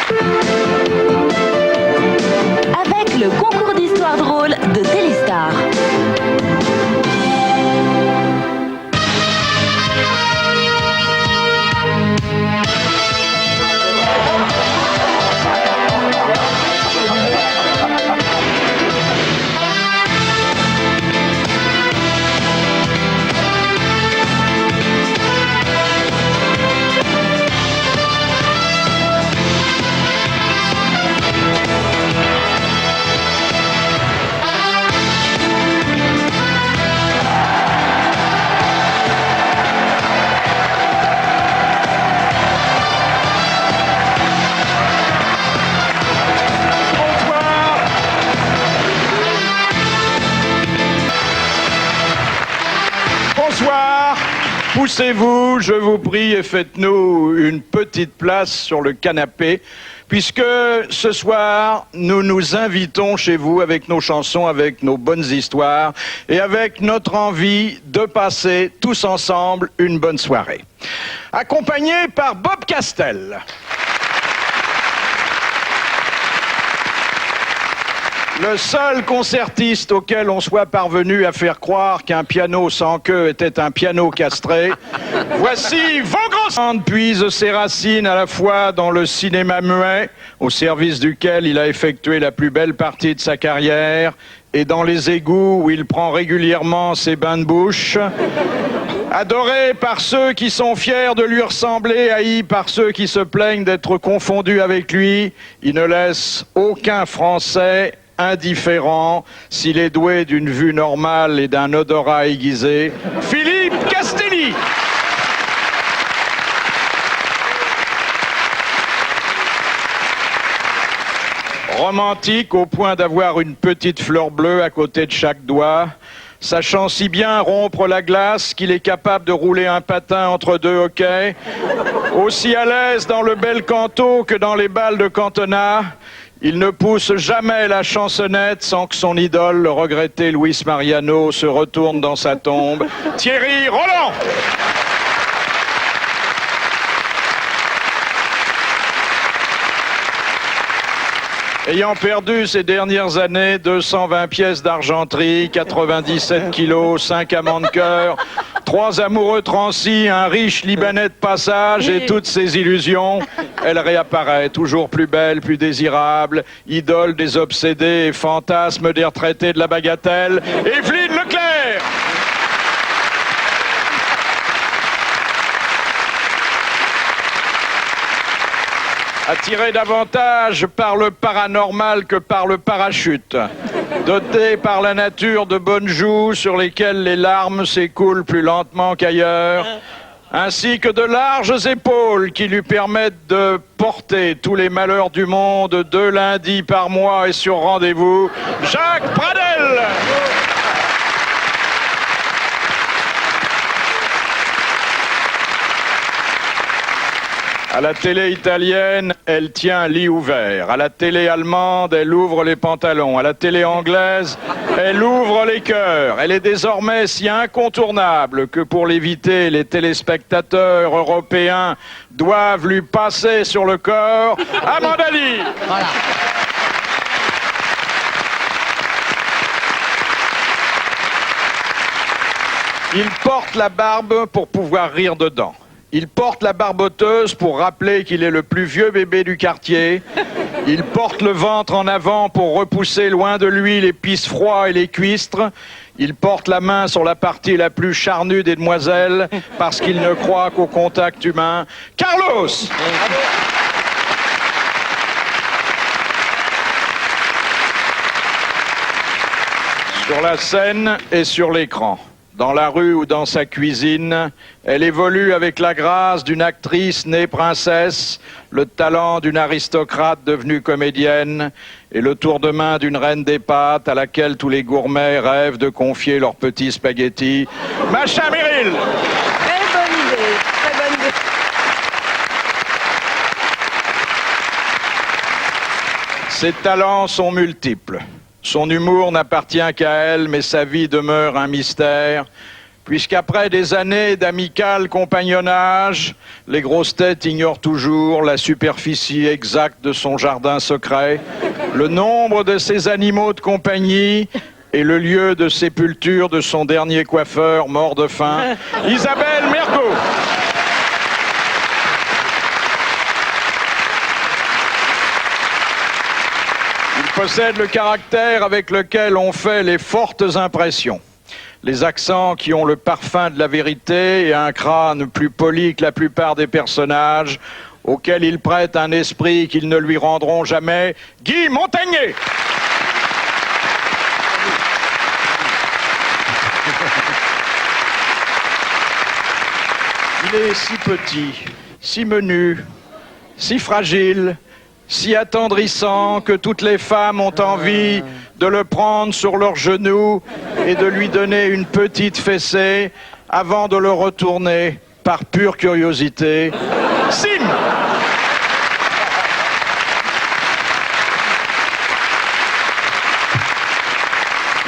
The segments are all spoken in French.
Avec le concours d'histoire drôle de Téléstar. Bonsoir, poussez-vous, je vous prie, et faites-nous une petite place sur le canapé, puisque ce soir, nous nous invitons chez vous avec nos chansons, avec nos bonnes histoires, et avec notre envie de passer tous ensemble une bonne soirée. Accompagné par Bob Castel. Le seul concertiste auquel on soit parvenu à faire croire qu'un piano sans queue était un piano castré. Voici Vaugrand puise ses racines à la fois dans le cinéma muet, au service duquel il a effectué la plus belle partie de sa carrière, et dans les égouts où il prend régulièrement ses bains de bouche. Adoré par ceux qui sont fiers de lui ressembler, haï par ceux qui se plaignent d'être confondus avec lui, il ne laisse aucun Français indifférent s'il est doué d'une vue normale et d'un odorat aiguisé. Philippe Castelli. Romantique au point d'avoir une petite fleur bleue à côté de chaque doigt, sachant si bien rompre la glace qu'il est capable de rouler un patin entre deux hockey, aussi à l'aise dans le bel canto que dans les balles de cantonat. Il ne pousse jamais la chansonnette sans que son idole, le regretté Luis Mariano, se retourne dans sa tombe. Thierry Roland. Ayant perdu ces dernières années 220 pièces d'argenterie, 97 kilos, 5 amants de cœur, 3 amoureux transis, un riche Libanais de passage et toutes ses illusions, elle réapparaît, toujours plus belle, plus désirable, idole des obsédés et fantasme des retraités de la bagatelle, Evelyne Leclerc. Attirée davantage par le paranormal que par le parachute. Dotée par la nature de bonnes joues sur lesquelles les larmes s'écoulent plus lentement qu'ailleurs, ainsi que de larges épaules qui lui permettent de porter tous les malheurs du monde 2 lundis par mois et sur rendez-vous, Jacques Pradel. À la télé italienne, elle tient un lit ouvert. À la télé allemande, elle ouvre les pantalons. À la télé anglaise, elle ouvre les cœurs. Elle est désormais si incontournable que pour l'éviter, les téléspectateurs européens doivent lui passer sur le corps. Amanda Lee. Voilà. Il porte la barbe pour pouvoir rire dedans. Il porte la barboteuse pour rappeler qu'il est le plus vieux bébé du quartier. Il porte le ventre en avant pour repousser loin de lui les pisse-froids et les cuistres. Il porte la main sur la partie la plus charnue des demoiselles parce qu'il ne croit qu'au contact humain. Carlos! Sur la scène et sur l'écran. Dans la rue ou dans sa cuisine, elle évolue avec la grâce d'une actrice née princesse, le talent d'une aristocrate devenue comédienne et le tour de main d'une reine des pâtes à laquelle tous les gourmets rêvent de confier leurs petits spaghettis. Macha Merrill. Très bonne idée, très bonne idée. Ses talents sont multiples. Son humour n'appartient qu'à elle, mais sa vie demeure un mystère, puisqu'après des années d'amical compagnonnage, les grosses têtes ignorent toujours la superficie exacte de son jardin secret, le nombre de ses animaux de compagnie et le lieu de sépulture de son dernier coiffeur mort de faim, Isabelle Mergo. Il possède le caractère avec lequel on fait les fortes impressions. Les accents qui ont le parfum de la vérité et un crâne plus poli que la plupart des personnages, auxquels il prête un esprit qu'ils ne lui rendront jamais, Guy Montagnier. Il est si petit, si menu, si fragile, si attendrissant que toutes les femmes ont envie de le prendre sur leurs genoux et de lui donner une petite fessée avant de le retourner par pure curiosité. Sim!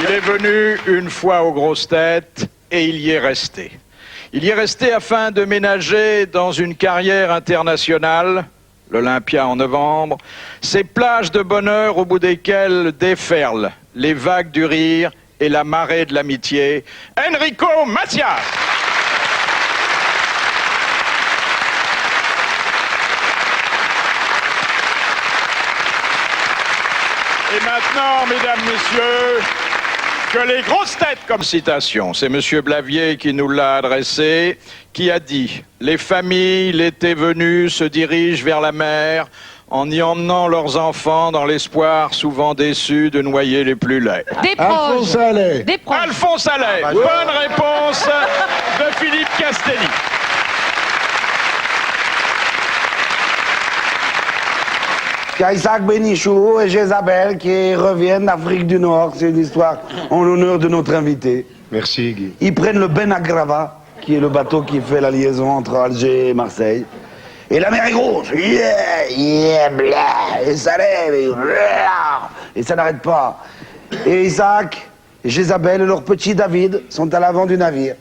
Il est venu une fois aux grosses têtes et il y est resté. Il y est resté afin de ménager dans une carrière internationale, l'Olympia en novembre, ces plages de bonheur au bout desquelles déferlent les vagues du rire et la marée de l'amitié. Enrico Macias. Et maintenant, mesdames, messieurs, que les grosses têtes comme citation. C'est M. Blavier qui nous l'a adressé, qui a dit « Les familles, l'été venu, se dirigent vers la mer en y emmenant leurs enfants dans l'espoir souvent déçu de noyer les plus laids. » Des proches. Des proches. Alphonse Allais. Bonne réponse de Philippe Castelli. Il y a Isaac Bénichou et Jézabel qui reviennent d'Afrique du Nord. C'est une histoire en l'honneur de notre invité. Merci Guy. Ils prennent le Ben Agrava, qui est le bateau qui fait la liaison entre Alger et Marseille. Et la mer est grosse. Et ça lève. Et ça n'arrête pas. Et Isaac, et Jézabel et leur petit David sont à l'avant du navire.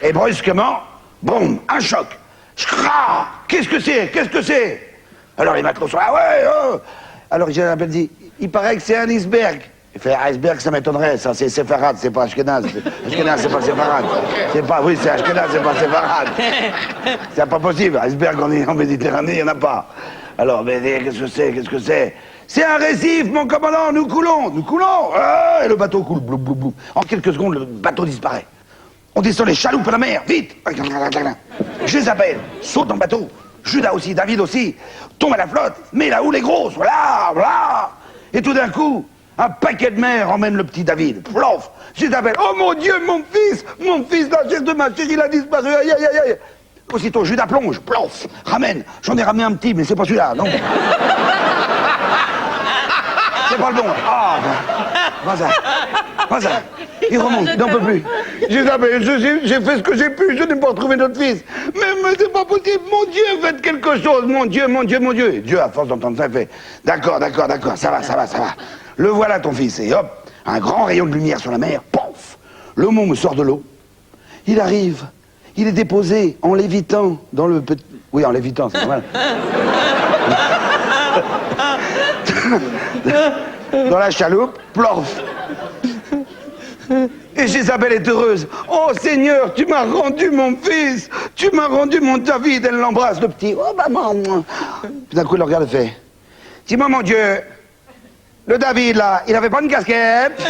Et brusquement, boum, un choc. Schra! Qu'est-ce que c'est? Qu'est-ce que c'est? Alors les matelots sont là, ouais, oh. Alors Jézabel dit, il paraît que c'est un iceberg. Il fait, iceberg, ça m'étonnerait, ça c'est Sepharad, c'est pas Ashkenaz. Ashkenaz, c'est pas Sepharad. C'est pas, oui, c'est Ashkenaz, c'est pas Sepharad. C'est pas possible, iceberg en Méditerranée, il n'y en a pas. Alors, mais qu'est-ce que c'est, qu'est-ce que c'est? C'est un récif, mon commandant, nous coulons, et le bateau coule, blou, blou, blou. En quelques secondes, le bateau disparaît. On descend les chaloupes à la mer, vite. Jézabel saute dans le bateau. Judas aussi, David aussi, tombe à la flotte, mais la houle est grosse, voilà, voilà. Et tout d'un coup, un paquet de mer emmène le petit David, plof. Jézabel, oh mon Dieu, mon fils, la chair de ma chérie, il a disparu, aïe, aïe, aïe, aïe. Aussitôt, Judas plonge, plof, ramène, j'en ai ramené un petit, mais c'est pas celui-là, non. C'est pas le bon, ah, vas-y. Il remonte, il n'en peut plus. Jézabel, j'ai fait ce que j'ai pu, je n'ai pas retrouvé notre fils. Mais c'est pas possible, mon Dieu, faites quelque chose, mon Dieu. Et Dieu, à force d'entendre ça, fait, d'accord, ça va. Le voilà ton fils, et hop, un grand rayon de lumière sur la mer, pouf, le môme sort de l'eau. Il arrive, il est déposé en lévitant dans le petit... Oui, en lévitant, c'est normal. Dans la chaloupe, plof. Et Jézabel est heureuse. Oh Seigneur, tu m'as rendu mon fils, tu m'as rendu mon David. Elle l'embrasse, le petit. Oh maman. Puis d'un coup, il le regarde et fait, dis-moi mon Dieu, le David là, il avait pas une casquette?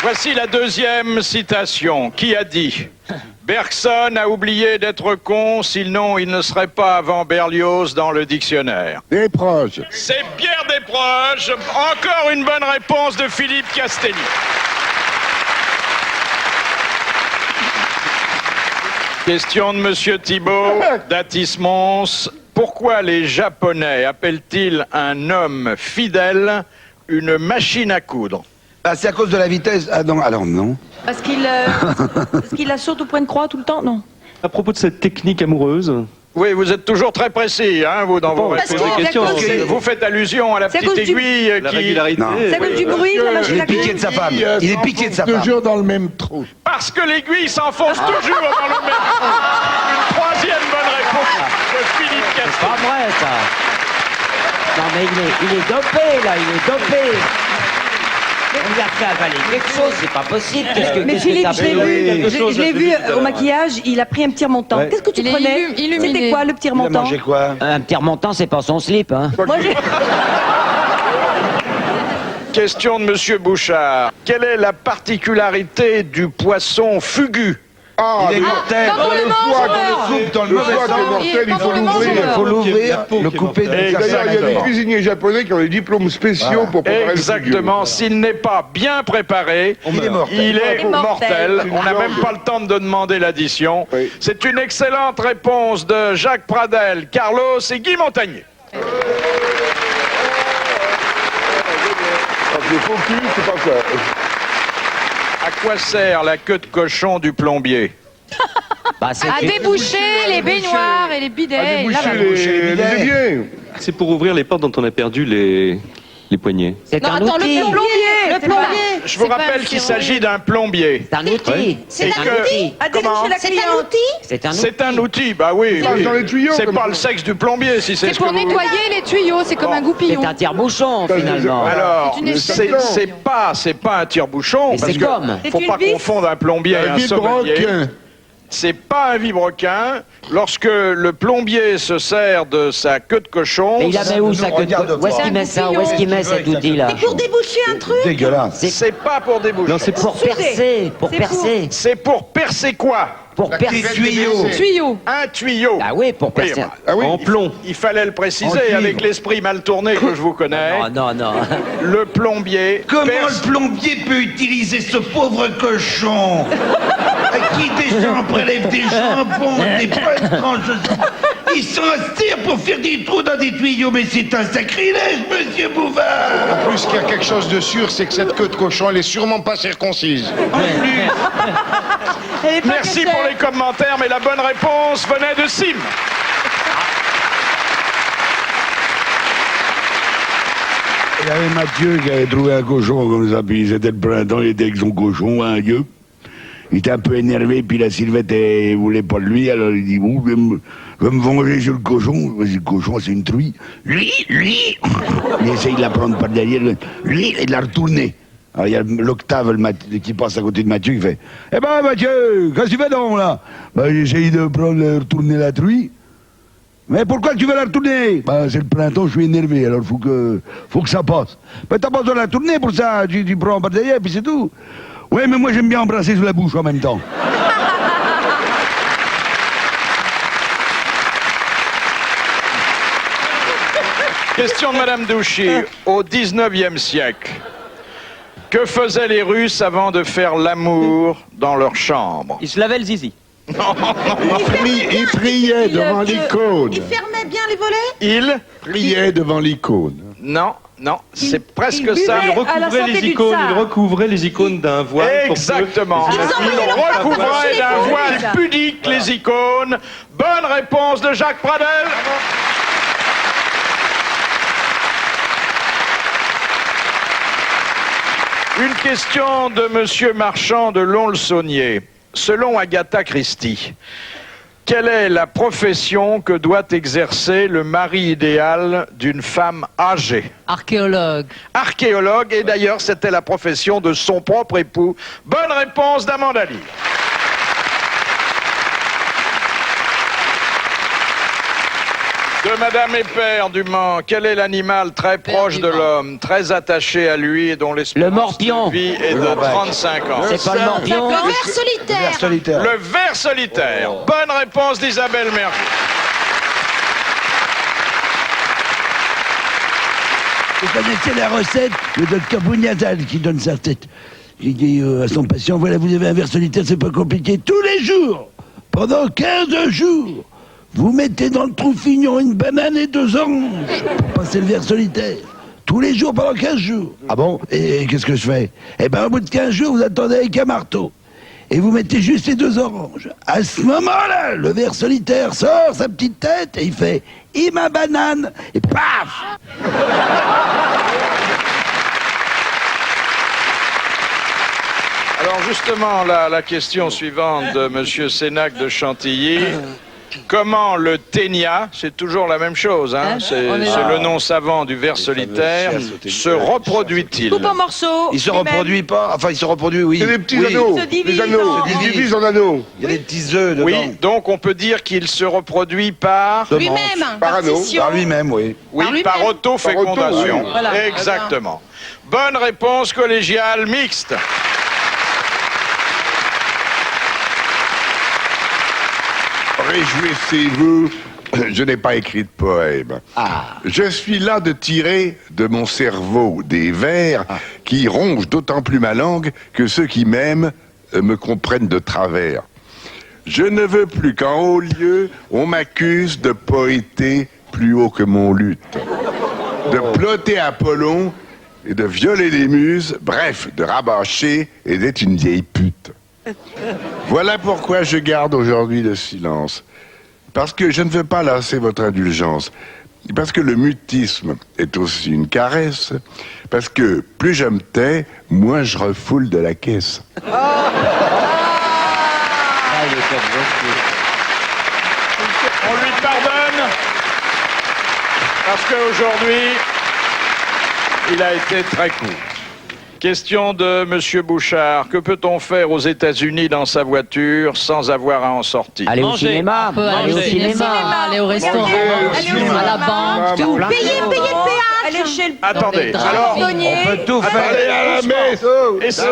Voici la deuxième citation. Qui a dit « Bergson a oublié d'être con, sinon il ne serait pas avant Berlioz dans le dictionnaire. » Des proches. C'est Pierre Desproges. Encore une bonne réponse de Philippe Castelli. Question de Monsieur Thibault, d'Atis-Mons. Pourquoi les Japonais appellent-ils un homme fidèle une machine à coudre? Ah, c'est à cause de la vitesse. Ah non, alors non. Parce qu'il la saute au point de croix tout le temps, non? À propos de cette technique amoureuse, Oui, vous êtes toujours très précis, hein, vous, dans vos Parce réponses. qu'il y a cause du- Vous faites allusion à la C'est à petite cause du- aiguille La qui... régularité. Non. C'est à cause du bruit de la machine Il à est piqué coudre. de sa femme. Il est piqué de sa femme. Toujours dans le même trou. Parce que l'aiguille s'enfonce toujours dans le même trou. Une troisième bonne réponse de Philippe Castro. Pas vrai, ça. Non, mais il est dopé, là, il est dopé. On lui a fait avaler quelque chose, c'est pas possible. Mais qu'est-ce que Philippe, t'as je l'ai fait vu, je l'ai vu au maquillage, il a pris un petit remontant. Ouais. Qu'est-ce que tu Il est prenais illuminé. C'était quoi le petit Il a remontant? mangé quoi? Un petit remontant, c'est pas son slip, hein. Moi, j'ai- Question de Monsieur Bouchard. Quelle est la particularité du poisson fugu? Ah, Il est mortel. Quand on le mange, on meurt. soupe dans le foie qui est mortel, il Quand faut on le mange, l'ouvrir. Il faut l'ouvrir, peau le qui est couper, mortelle. Et faire d'ailleurs, il y a des ça. cuisiniers japonais qui ont des diplômes spéciaux pour préparer le Exactement. S'il n'est pas bien préparé, Il est mortel. il est mortel. mortel. On n'a même pas le temps de demander l'addition. Oui. C'est une excellente réponse de Jacques Pradel, Carlos et Guy Montagnier. Le faux cul, c'est pas ça. À quoi sert la queue de cochon du plombier? Bah, c'est À déboucher les baignoires et les bidets. À et déboucher lavabos. les éviers. C'est pour ouvrir les portes dont on a perdu les poignées. c'est Non, un attends, outil. le plombier. Le plombier. Je vous C'est pas rappelle un qu'il sirop. s'agit d'un plombier. C'est un outil. C'est un que- outil. À déboucher la cliente. C'est un outil. C'est un outil, bah oui. passe oui. dans les tuyaux, C'est comme pas ça. le sexe du plombier, si c'est C'est ce que pour vous... nettoyer les tuyaux, c'est comme un goupillon. C'est un tire-bouchon, finalement. Alors, C'est une c'est échelle. c'est pas un tire-bouchon, Mais parce c'est que comme. faut C'est pas une vis. confondre un plombier et Un un sommelier. vibroquin. C'est pas un vibroquin. Lorsque le plombier se sert de sa queue de cochon, Mais il la met où, sa queue de regarde cochon? Où est-ce pas. qu'il met ça? Où est-ce qu'il met cet outil-là? Pour déboucher un truc. Dégueulasse. c'est pas pour déboucher. Non, c'est Pour percer. Pour C'est percer. C'est pour percer quoi? Pour percer. tuyaux. Tuyau. Un tuyau. Ah oui, pour Oui, percer. bah, Ah oui. En plomb. il fallait le En préciser cuivre. avec l'esprit mal tourné que je vous connais. Non, non, non. Le plombier Comment perce- le plombier peut utiliser ce pauvre cochon à qui des gens prélèvent des jambons, des poitrons, ils sont assis pour faire des trous dans des tuyaux, mais c'est un sacrilège, monsieur Bouvard. En plus, qu'il y a quelque chose de sûr, c'est que cette queue de cochon, elle est sûrement pas circoncise. Elle est pas Merci cachée. pour les commentaires, mais la bonne réponse venait de Sim. Il y avait Mathieu qui avait trouvé un cochon comme ça, puis c'était le printemps, il était avec son cochon, un gueux. Il était un peu énervé, puis la Sylvette, elle voulait pas de lui, alors il dit, bon, je vais me venger sur le cochon. Le cochon, c'est une truie. Lui, il essaye de la prendre par derrière, lui, et de la retourner. Alors il y a l'octave qui passe à côté de Mathieu, qui fait, eh ben Mathieu, qu'est-ce que tu fais donc là? Ben j'essaye de retourner la truie. Mais pourquoi tu veux la retourner? Bah, c'est le printemps, je suis énervé, alors faut que ça passe. Mais t'as pas besoin de la tourner pour ça, tu prends par derrière, puis c'est tout. Oui, mais moi j'aime bien embrasser sur la bouche en même temps. Question de Madame Douchy. Au 19e siècle, que faisaient les Russes avant de faire l'amour dans leur chambre? Il se lavait le zizi. Il priait devant l'icône. Il fermait bien les volets. Il? Priait devant l'icône. Non, c'est presque il ça. buvait à la santé du tsar. Il recouvrait les icônes d'un voile. pour que- Exactement. Ils envoyaient leur Il recouvrait parfum chez d'un les voile Russes. pudique les icônes. Bonne réponse de Jacques Pradel. Une question de Monsieur Marchand de Lons-le-Saunier. Selon Agatha Christie, quelle est la profession que doit exercer le mari idéal d'une femme âgée? Archéologue. Archéologue, et d'ailleurs c'était la profession de son propre époux. Bonne réponse d'Amanda Lear. De Madame Épère du Mans, quel est l'animal très proche de l'homme, très attaché à lui et dont Le l'espérance morpion. de vie est de 35 ans? C'est pas le morpion. Le ver solitaire. Vers solitaire. Le ver solitaire. Bonne réponse d'Isabelle Mergo. Vous connaissez la recette de Dr Bougnatal qui donne sa tête. Il dit à son patient, voilà, vous avez un ver solitaire, c'est pas compliqué. Tous les jours, pendant 15 jours, vous mettez dans le trou-fignon une banane et 2 oranges pour passer le ver solitaire. Tous les jours pendant 15 jours. Ah bon? Et qu'est-ce que je fais? Eh ben, au bout de 15 jours, vous attendez avec un marteau. et vous mettez juste les 2 oranges. À ce moment-là, le ver solitaire sort sa petite tête et il fait « I ma banane !» et paf. Alors justement, la question suivante de Monsieur Sénac de Chantilly. Comment le ténia, c'est toujours la même chose, hein, c'est le nom savant du ver solitaire, se reproduit-il? Coupe en morceaux. Il se reproduit pas, enfin il se reproduit, oui. C'est des petits Oui. anneaux. Il se divise Les anneaux. en- Il se divise en anneaux. Il y a des petits œufs dedans. Oui, donc on peut dire qu'il se reproduit par... Lui-même. Par anneau. Partition. Par lui-même, oui. Oui, Par lui-même. par autofécondation. Par auto, oui. Voilà. Exactement. Bonne réponse collégiale mixte. Réjouissez-vous, je n'ai pas écrit de poème. Je suis là de tirer de mon cerveau des vers qui rongent d'autant plus ma langue que ceux qui m'aiment me comprennent de travers. Je ne veux plus qu'en haut lieu, on m'accuse de poéter plus haut que mon luth, de plotter Apollon et de violer les muses, bref, de rabâcher et d'être une vieille pute. Voilà pourquoi je garde aujourd'hui le silence. Parce que je ne veux pas lasser votre indulgence. Parce que le mutisme est aussi une caresse. Parce que plus je me tais, moins je refoule de la caisse. Ah, il est comme gentil. On lui pardonne parce qu'aujourd'hui, il a été très court. Question de Monsieur Bouchard. Que peut-on faire aux États-Unis dans sa voiture sans avoir à en sortir? Aller au Manger. cinéma. On peut aller au cinéma, aller au restaurant, à la banque. Tout. Payer le péage. Aller chez le Attendez, Dans les alors... draps. On peut tout faire. Allez à la messe. Et se,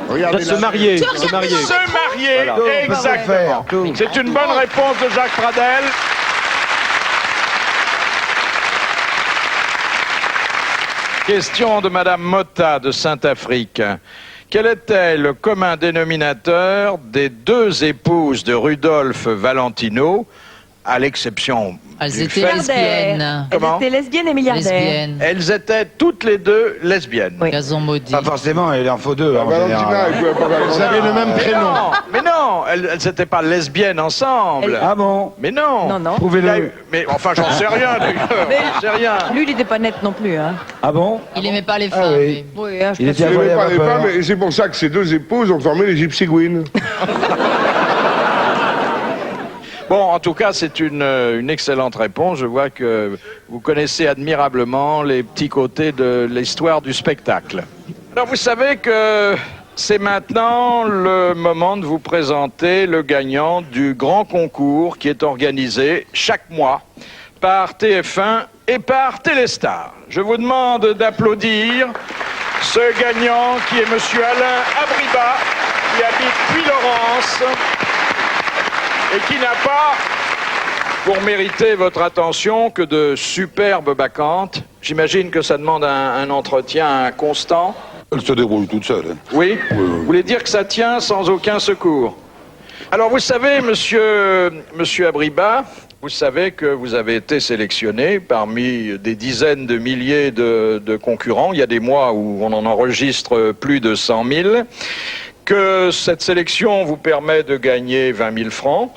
Regardez Se marier, se marier. se marier, exactement. C'est une bonne réponse de Jacques Pradel. Question de Madame Motta de Saint-Afrique. Quel était le commun dénominateur des 2 épouses de Rudolphe Valentino, à l'exception Elles du étaient fait... lesbiennes. Comment? Elles étaient lesbiennes et milliardaires. Lesbiennes. Elles étaient toutes les 2 lesbiennes. Oui. Gazon maudit. Pas forcément, il en faut 2. En Valentina, général. vous avez le même prénom. Mais non, elles n'étaient pas lesbiennes ensemble. Ah bon? Mais non. Non, non. Prouvez-le. Il y a eu- Mais enfin, j'en sais rien d'ailleurs. J'en sais rien. Lui, il n'était pas net non plus. Hein. Ah bon? Il aimait pas les Ah femmes. oui. Oui, hein, je Il pense était Il avoué n'aimait à pas les vapeur. femmes et c'est pour ça que ces 2 épouses ont formé les Gypsy Queens. Bon, en tout cas, c'est une excellente réponse. Je vois que vous connaissez admirablement les petits côtés de l'histoire du spectacle. Alors, vous savez que c'est maintenant le moment de vous présenter le gagnant du grand concours qui est organisé chaque mois par TF1 et par Téléstar. Je vous demande d'applaudir ce gagnant qui est Monsieur Alain Abriba, qui habite Puy-Laurence et qui n'a pas, pour mériter votre attention, que de superbes bacchantes. J'imagine que ça demande un entretien constant. Elle se débrouille toute seule. Hein. Oui? Vous voulez dire que ça tient sans aucun secours? Alors vous savez, monsieur Abriba, vous savez que vous avez été sélectionné parmi des dizaines de milliers de concurrents. Il y a des mois où on en enregistre plus de 100 000. Que cette sélection vous permet de gagner 20 000 francs,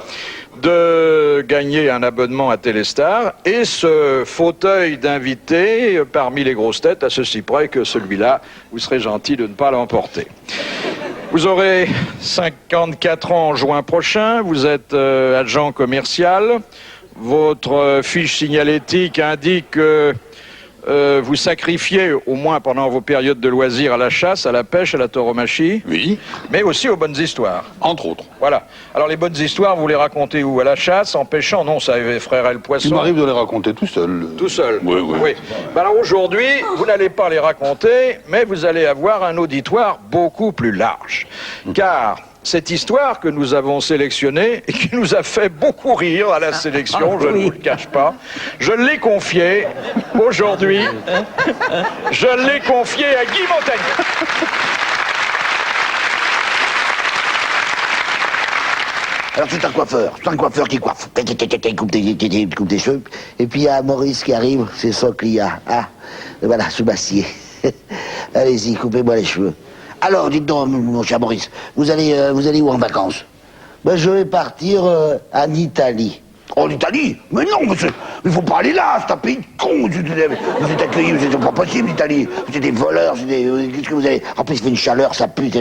de gagner un abonnement à Téléstar et ce fauteuil d'invité parmi les grosses têtes, à ceci près que celui-là, vous serez gentil de ne pas l'emporter. Vous aurez 54 ans en juin prochain, vous êtes agent commercial, votre fiche signalétique indique que vous sacrifiez, au moins pendant vos périodes de loisirs, à la chasse, à la pêche, à la tauromachie, Oui, mais aussi aux bonnes histoires. entre autres. Voilà. Alors les bonnes histoires, vous les racontez où? À la chasse, en pêchant? Non, ça effraierait le poisson. Il m'arrive de les raconter tout seul. Tout seul. Oui, oui. Ben alors aujourd'hui, vous n'allez pas les raconter, mais vous allez avoir un auditoire beaucoup plus large. Car cette histoire que nous avons sélectionnée et qui nous a fait beaucoup rire à la sélection, je ne vous le cache pas, je l'ai confiée aujourd'hui, je l'ai confiée à Guy Montagnier. Alors c'est un coiffeur qui coiffe, il coupe des cheveux, et puis il y a Maurice qui arrive, c'est son client, voilà, sous Bastier. Allez-y, coupez-moi les cheveux. Alors, dites donc, mon cher Maurice, vous allez où en vacances? Ben, je vais partir en Italie. En Italie? Mais non, monsieur, il faut pas aller là, c'est un pays de cons. Vous êtes accueillis, vous êtes pas possible, l'Italie. Vous êtes des voleurs, qu'est-ce que vous avez... En plus, il fait une chaleur, ça pue.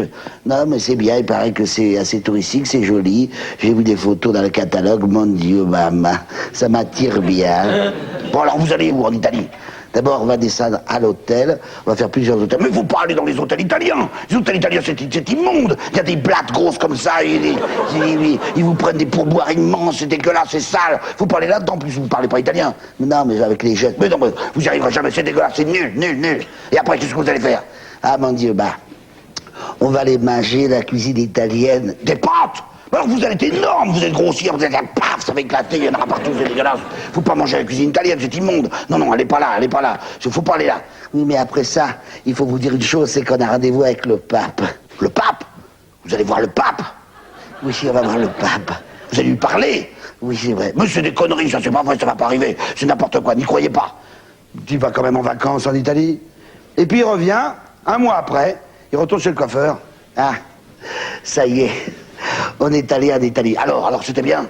Non, mais c'est bien, il paraît que c'est assez touristique, c'est joli. J'ai vu des photos dans le catalogue, mon Dieu, maman, ça m'attire bien. Bon, alors, vous allez où en Italie? D'abord, on va descendre à l'hôtel, on va faire plusieurs hôtels. Mais il faut pas aller dans les hôtels italiens. Les hôtels italiens, c'est immonde. Il y a des blattes grosses comme ça, ils vous prennent des pourboires immenses, c'est dégueulasse, c'est sale. Faut pas aller là-dedans, en plus vous parlez pas italien. Non, mais avec les gestes. Mais non, mais vous y arriverez jamais, c'est dégueulasse, c'est nul, nul, nul. Et après, qu'est-ce que vous allez faire? Ah, mon Dieu, bah, on va aller manger la cuisine italienne. Des pâtes! Alors vous allez être énorme, vous êtes grossière, vous êtes là, paf, ça va éclater, il y en aura partout, c'est dégueulasse. Faut pas manger la cuisine italienne, c'est immonde. Non, non, allez pas là, allez pas là. Faut pas aller là. Oui, mais après ça, il faut vous dire une chose, c'est qu'on a rendez-vous avec le pape. Le pape? Vous allez voir le pape? Oui, on va voir le pape. Vous allez lui parler? Oui, c'est vrai. Mais c'est des conneries, ça, c'est pas vrai, ça va pas arriver. C'est n'importe quoi, n'y croyez pas. Il va quand même en vacances en Italie. Et puis il revient, un mois après, il retourne chez le coiffeur. Ah, ça y est. On est allé en Italie. Alors, c'était bien?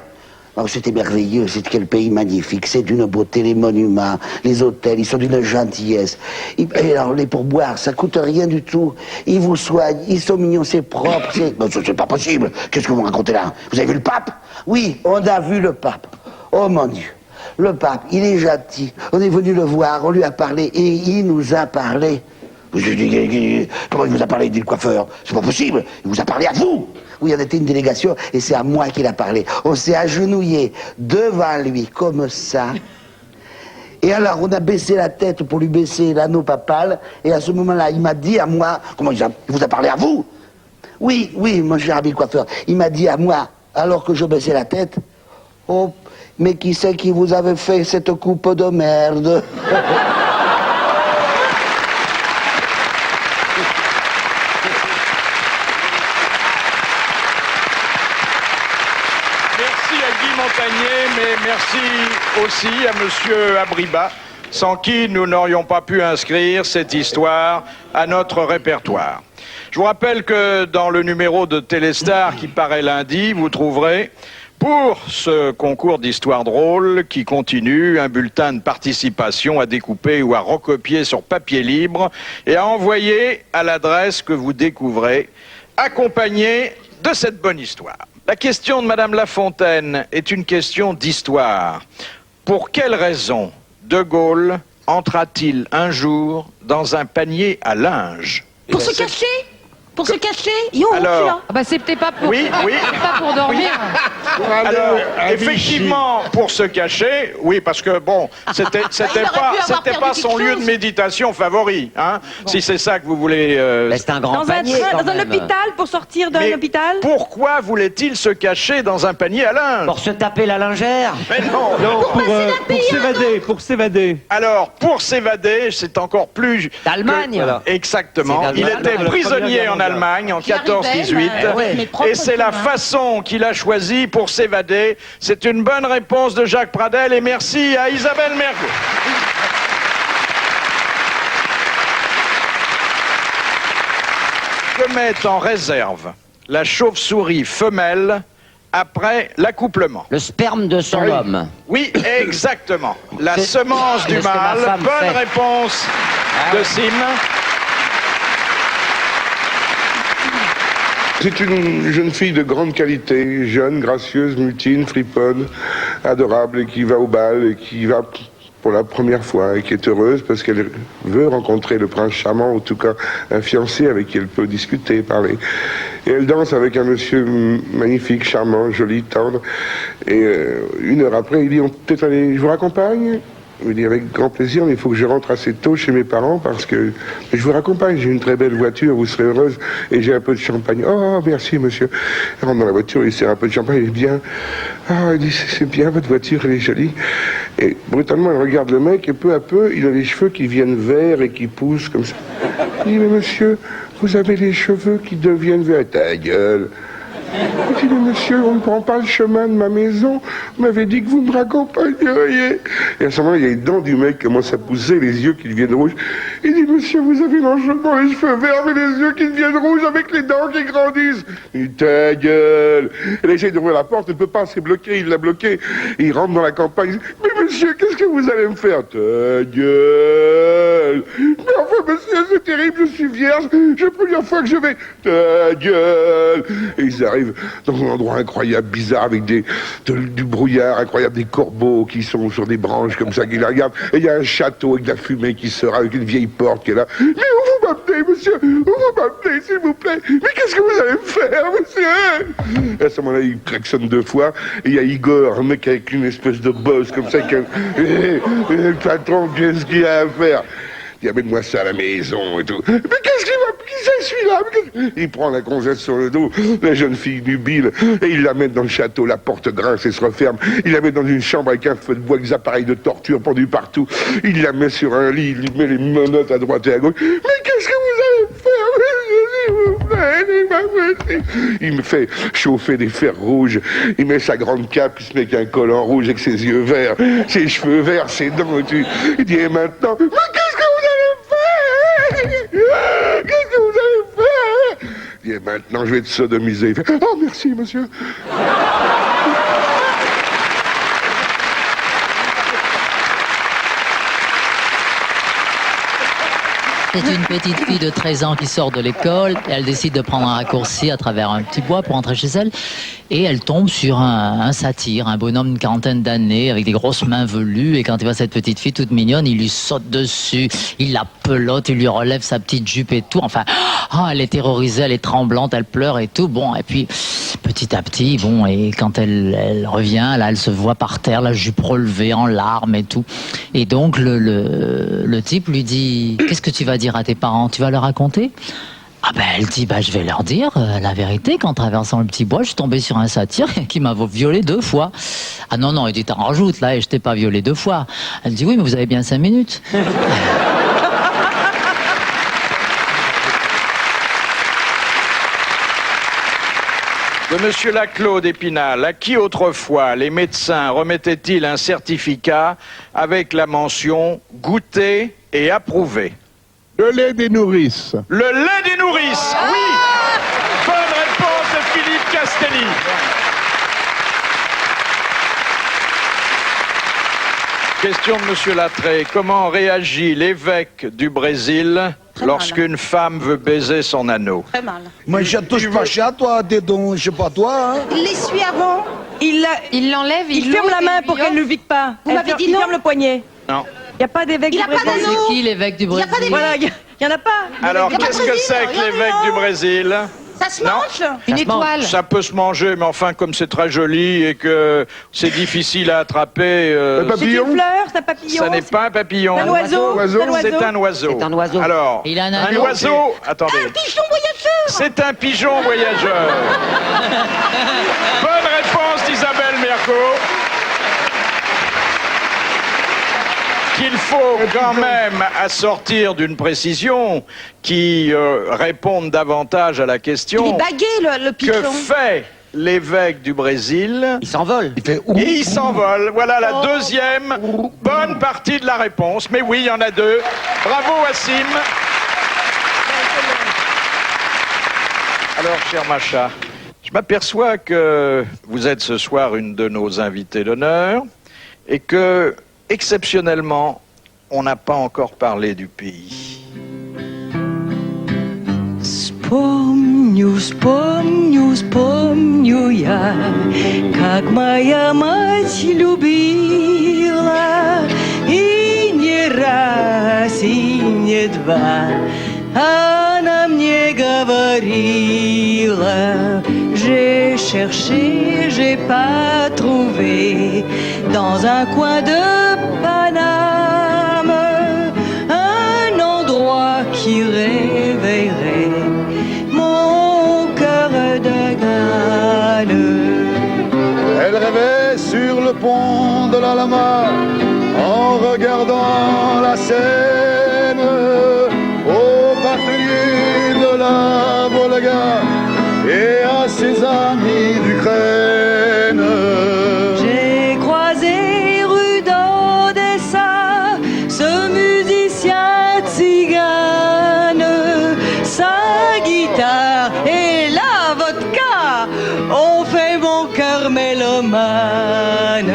Oh, c'était merveilleux, c'est quel pays magnifique, c'est d'une beauté, les monuments, les hôtels, ils sont d'une gentillesse. Et alors, les pourboires, ça coûte rien du tout. Ils vous soignent, ils sont mignons, c'est propre, c'est... Ben, c'est pas possible. Qu'est-ce que vous racontez là? Vous avez vu le pape? Oui, on a vu le pape. Oh mon Dieu. Le pape, il est gentil. On est venu le voir, on lui a parlé, et il nous a parlé. Comment il vous a parlé, dit le coiffeur? C'est pas possible, il vous a parlé à vous. Oui, on était une délégation et c'est à moi qu'il a parlé. On s'est agenouillé devant lui, comme ça. Et alors, on a baissé la tête pour lui baisser l'anneau papal. Et à ce moment-là, il m'a dit à moi... Comment il vous a parlé à vous? Oui, mon cher ami coiffeur. Il m'a dit à moi, alors que je baissais la tête... Oh, mais qui c'est qui vous avait fait cette coupe de merde? Mais merci aussi à Monsieur Abriba, sans qui nous n'aurions pas pu inscrire cette histoire à notre répertoire. Je vous rappelle que dans le numéro de Téléstar qui paraît lundi, vous trouverez, pour ce concours d'histoire drôle qui continue, un bulletin de participation à découper ou à recopier sur papier libre et à envoyer à l'adresse que vous découvrez, accompagné de cette bonne histoire. La question de Madame Lafontaine est une question d'histoire. Pour quelle raison De Gaulle entra-t-il un jour dans un panier à linge? Pour se cacher? Pour se cacher? Alors, Ah bah c'est peut-être pas pour, oui. pas pour dormir. Alors, effectivement, pour se cacher, oui, parce que bon, c'était pas son lieu de méditation favori, hein, si c'est ça que vous voulez. C'est un grand Dans un panier, train, quand dans un même. hôpital, pour sortir d'un Mais hôpital? pourquoi voulait-il se cacher dans un panier à linge? Pour se taper la lingère. Mais non. Pour s'évader. Alors, pour s'évader, c'est encore plus... D'Allemagne. Voilà. Exactement. C'est Il d'Allemagne. était prisonnier en Allemagne en J'y arrivais, 14-18. mes propres Et c'est la chemins. façon qu'il a choisie pour s'évader. C'est une bonne réponse de Jacques Pradel et merci à Isabelle Mergo. Que met en réserve la chauve-souris femelle après l'accouplement? Le sperme de son homme. Oui, exactement. La C'est- semence c'est du ce que ma mâle. femme Bonne fait. réponse de Sim. C'est une jeune fille de grande qualité, jeune, gracieuse, mutine, friponne, adorable, et qui va au bal, et qui va pour la première fois, et qui est heureuse parce qu'elle veut rencontrer le prince charmant, ou en tout cas un fiancé avec qui elle peut discuter, parler. Et elle danse avec un monsieur magnifique, charmant, joli, tendre. Et une heure après, il dit, on peut-être aller, je vous raccompagne? Il me dit avec grand plaisir, mais il faut que je rentre assez tôt chez mes parents parce que je vous raccompagne, j'ai une très belle voiture, vous serez heureuse et j'ai un peu de champagne. Oh, merci monsieur. Il rentre dans la voiture, il sert un peu de champagne, il est bien. Ah, il dit c'est bien, votre voiture, elle est jolie. Et brutalement, il regarde le mec et peu à peu, il a les cheveux qui viennent verts et qui poussent comme ça. Il dit mais monsieur, vous avez les cheveux qui deviennent verts. Ta gueule. J'ai dit, monsieur, on ne prend pas le chemin de ma maison. Vous m'avez dit que vous me raccompagneriez. Et à ce moment-là, il y a les dents du mec qui commencent à pousser, les yeux qui deviennent rouges. Il dit, monsieur, vous avez non seulement les cheveux verts, mais les yeux qui deviennent rouges avec les dents qui grandissent. Il dit, ta gueule. Elle essaye d'ouvrir la porte, elle ne peut pas, c'est bloqué, il l'a bloqué. Et il rentre dans la campagne, il dit, mais monsieur, qu'est-ce que vous allez me faire? Ta gueule. Mais enfin, monsieur, c'est terrible, je suis vierge, c'est la première fois que je vais. Ta gueule. Et ils arrivent dans un endroit incroyable, bizarre, avec du brouillard incroyable, des corbeaux qui sont sur des branches comme ça, qui la regardent. Et il y a un château avec de la fumée qui sort, avec une vieille porte qui est là. Mais où vous m'amenez, monsieur? Où vous m'amenez, s'il vous plaît? Mais qu'est-ce que vous allez me faire, monsieur? Et à ce moment-là, il klaxonne 2 fois, et il y a Igor, un mec avec une espèce de bosse comme ça, le patron, qu'est-ce qu'il a à faire? Il dit, amène-moi ça à la maison et tout. Mais qu'est-ce qu'il va... Qui c'est celui-là? Il prend la gonzesse sur le dos, la jeune fille nubile, et il l'amène dans le château, la porte grince et se referme. Il la met dans une chambre avec un feu de bois, avec des appareils de torture pendus partout. Il la met sur un lit, il lui met les menottes à droite et à gauche. Mais qu'est-ce que vous allez faire, s'il vous plaît? Il me fait chauffer des fers rouges. Il met sa grande cape, il se met avec un collant rouge avec ses yeux verts, ses cheveux verts, ses dents et tout. Il dit, et maintenant, mais qu'est-ce que vous allez faire? Qu'est-ce que vous allez faire? Il dit, maintenant, je vais te sodomiser. Il fait, oh, merci, monsieur. C'est une petite fille de 13 ans qui sort de l'école et elle décide de prendre un raccourci à travers un petit bois pour rentrer chez elle. Et elle tombe sur un satyre, un bonhomme d'une quarantaine d'années avec des grosses mains velues. Et quand il voit cette petite fille toute mignonne, il lui saute dessus, il la pelote, il lui relève sa petite jupe et tout. Enfin, elle est terrorisée, elle est tremblante, elle pleure et tout. Bon, et puis petit à petit, bon, et quand elle revient, là, elle se voit par terre, la jupe relevée en larmes et tout. Et donc le type lui dit, qu'est-ce que tu vas dire à tes parents? Tu vas leur raconter? Ah ben elle dit, je vais leur dire la vérité, qu'en traversant le petit bois, je suis tombé sur un satyre qui m'a violé 2 fois. Ah non, il dit, t'en rajoutes là, et je t'ai pas violé 2 fois. Elle dit, oui, mais vous avez bien 5 minutes. De Monsieur Laclos d'Épinal, à qui autrefois les médecins remettaient-ils un certificat avec la mention goûté et approuvé? Le lait des nourrices. Le lait des nourrices, oui. Bonne réponse de Philippe Castelli. Question de Monsieur Lattré. Comment réagit l'évêque du Brésil lorsqu'une femme veut baiser son anneau? Très mal. Mais je touche pas chez toi, t'es donc, je sais pas toi. Hein. Il l'essuie avant. Il l'enlève, il ferme la main pour qu'elle ne le pique pas. Vous m'avez dit il non. ferme le poignet. Non. Il n'y a pas d'évêque Il du a pas Brésil. d'anneau. C'est qui l'évêque du Brésil? Voilà, il n'y en a pas. Alors, Il y a pas de qu'est-ce que Brésil, c'est que rien, l'évêque non. du Brésil? Ça se Non. mange. Une étoile. Ça peut se manger, mais enfin, comme c'est très joli et que c'est difficile à attraper... C'est une fleur, c'est un papillon. ça n'est pas un papillon. C'est un oiseau. C'est un oiseau. C'est un oiseau. Alors, Il a un un anneau. oiseau... Attendez. Un pigeon voyageur. C'est un pigeon voyageur. Bonne réponse d'Isabelle Mergo. Qu'il faut quand même assortir d'une précision qui réponde davantage à la Il est question. bagué, le Que pigeon. fait l'évêque du Brésil? Il s'envole. Il fait Et il s'envole. Voilà la deuxième bonne partie de la réponse. Mais oui, il y en a 2. Bravo, Wassim. Alors, cher Macha, je m'aperçois que vous êtes ce soir une de nos invitées d'honneur et que, exceptionnellement, on n'a pas encore parlé du pays. Вспомню, я, как моя мать любила, и не раз, и не два, она мне говорила, j'ai cherché, j'ai pas trouvé, dans un coin de Paname, un endroit qui réveillerait mon cœur de Galles. Elle rêvait sur le pont de la Lama en regardant la Seine au batelier de la Volga et à ses amis d'Ukraine. J'ai croisé rue d'Odessa ce musicien tzigane, sa guitare et la vodka ont fait mon cœur mélomane.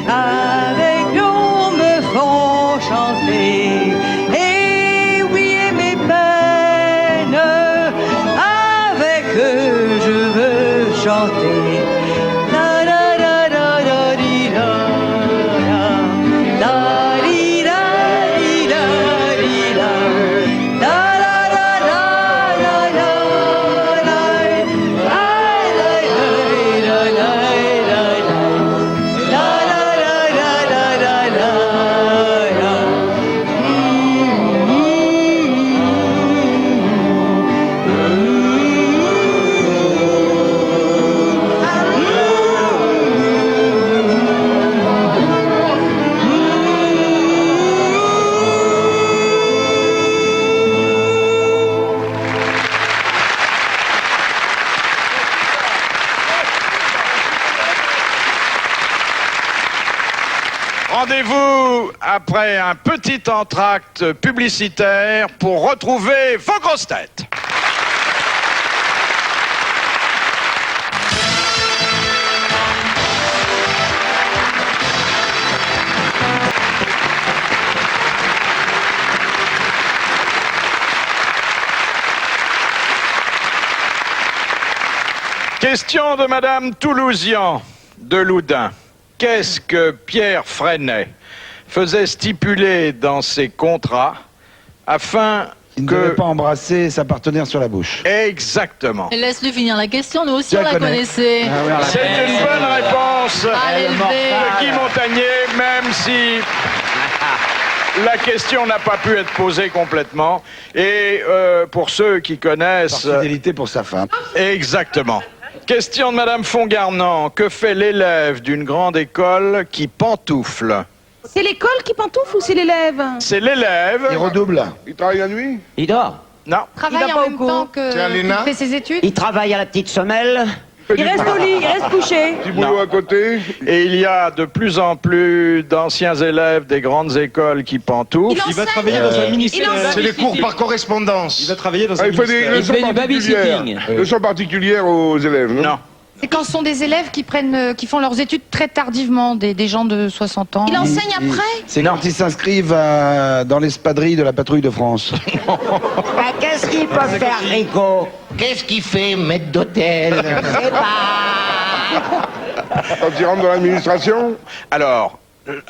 Avec eux on me font chanter et oublier mes peines. Avec eux je veux chanter. La la la la la di la la di la di la di la la la la la la la la Rendez-vous après un petit entracte publicitaire pour retrouver vos grosses têtes. Question de Madame Toulousian de Loudun. Qu'est-ce que Pierre Freinet faisait stipuler dans ses contrats afin Il ne devait pas embrasser sa partenaire sur la bouche. Exactement. Et laisse-lui finir la question, nous aussi Je on la connais. connaissait. C'est une bonne réponse Allez, de Guy Montagnier, même si la question n'a pas pu être posée complètement. Et pour ceux qui connaissent... Par fidélité pour sa femme. Exactement. Question de Madame Fongarnant. Que fait l'élève d'une grande école qui pantoufle? C'est l'école qui pantoufle ou c'est l'élève? C'est l'élève. Il redouble. Il travaille la nuit? Il dort. Non. Travaille va en pas même au temps cours. Tiens, que Léna. qu'il fait ses études? Il travaille à la petite semelle. Il reste au lit, il reste couché. Petit boulot à côté? Et il y a de plus en plus d'anciens élèves des grandes écoles qui pantouflent. Il va travailler dans un ministère. C'est les cours par correspondance. Il va travailler dans Ah, un il faut des ministère. leçons fait du particulières. babysitting. Leçons particulières aux élèves, non? Non. C'est quand ce sont des élèves qui font leurs études très tardivement, des gens de 60 ans. Il enseigne après? C'est quand ils s'inscrivent dans l'espadrille de la patrouille de France. Qu'est-ce qu'il peut faire, Rico? Qu'est-ce qu'il fait, maître d'hôtel? Je sais pas. Quand ils rentrent dans l'administration? Alors,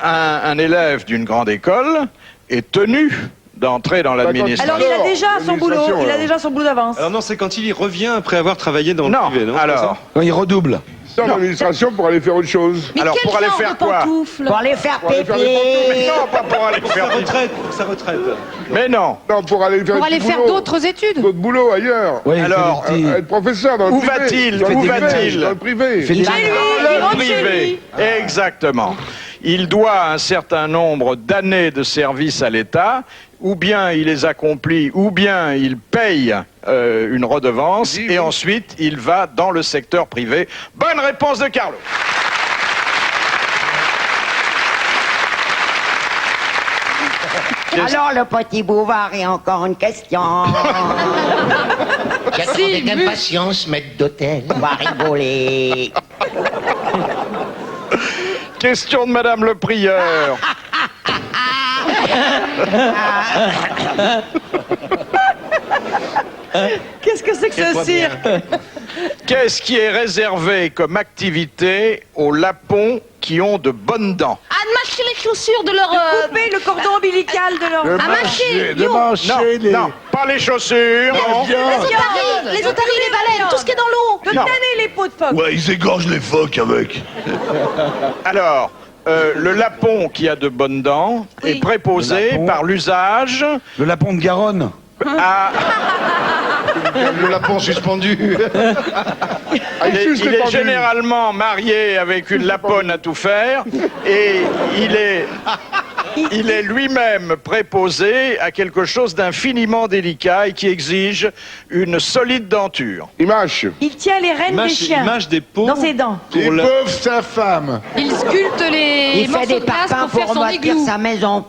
un élève d'une grande école est tenu d'entrer dans l'administration. Alors il a déjà son boulot, il a déjà son boulot d'avance. Alors non, c'est quand il y revient après avoir travaillé dans le Non, privé, non? alors, Quand ils redoublent. Dans l'administration pour aller faire autre chose. Mais Alors, quel pour aller genre faire de quoi? pantoufles? Pour aller faire Pour aller faire des pantoufles. pipi. non, pas pour aller Pour sa faire... retraite, pour sa retraite. Mais non. Non, pour aller faire Pour du aller faire boulot. d'autres études? D'autres boulots ailleurs. Oui, Alors, Être professeur dans le Où privé. va-t-il? Dans le Où privé, va-t-il? Dans le privé. fait des- Chez lui, il Le rentre chez privé. lui. Exactement. Il doit un certain nombre d'années de service à l'État, ou bien il les accomplit, ou bien il paye une redevance, Oui, et oui. ensuite il va dans le secteur privé. Bonne réponse de Carlo. Alors, le petit Bouvard, il y a encore une question. J'attends avec impatience, maître d'hôtel. On va rigoler. Question de Madame le Prieur. Qu'est-ce que c'est que ce cirque? Qu'est-ce qui est réservé comme activité aux lapons qui ont de bonnes dents? Ah, de mâcher les chaussures de leur... Couper le cordon ombilical de leur... à mâcher, de yo. mancher les... Non, pas les chaussures, non. Les otaries, les baleines, tout ce qui est dans l'eau. De Non. tanner les pots de phoque. Ouais, ils égorgent les phoques avec. Alors, le lapon qui a de bonnes dents est préposé par l'usage Le lapon de Garonne. à... Le lapon suspendu. Ah, Il est, suce il les est pendus. généralement marié avec une laponne à tout faire et il est Il est lui-même préposé à quelque chose d'infiniment délicat et qui exige une solide denture. Il mâche. Il tient les rênes des chiens Image des peaux. dans ses dents. Il pauvre sa femme. Il sculpte les Il fait morceaux des de glace parpaings pour faire pour son rebâtir igloo. sa maison.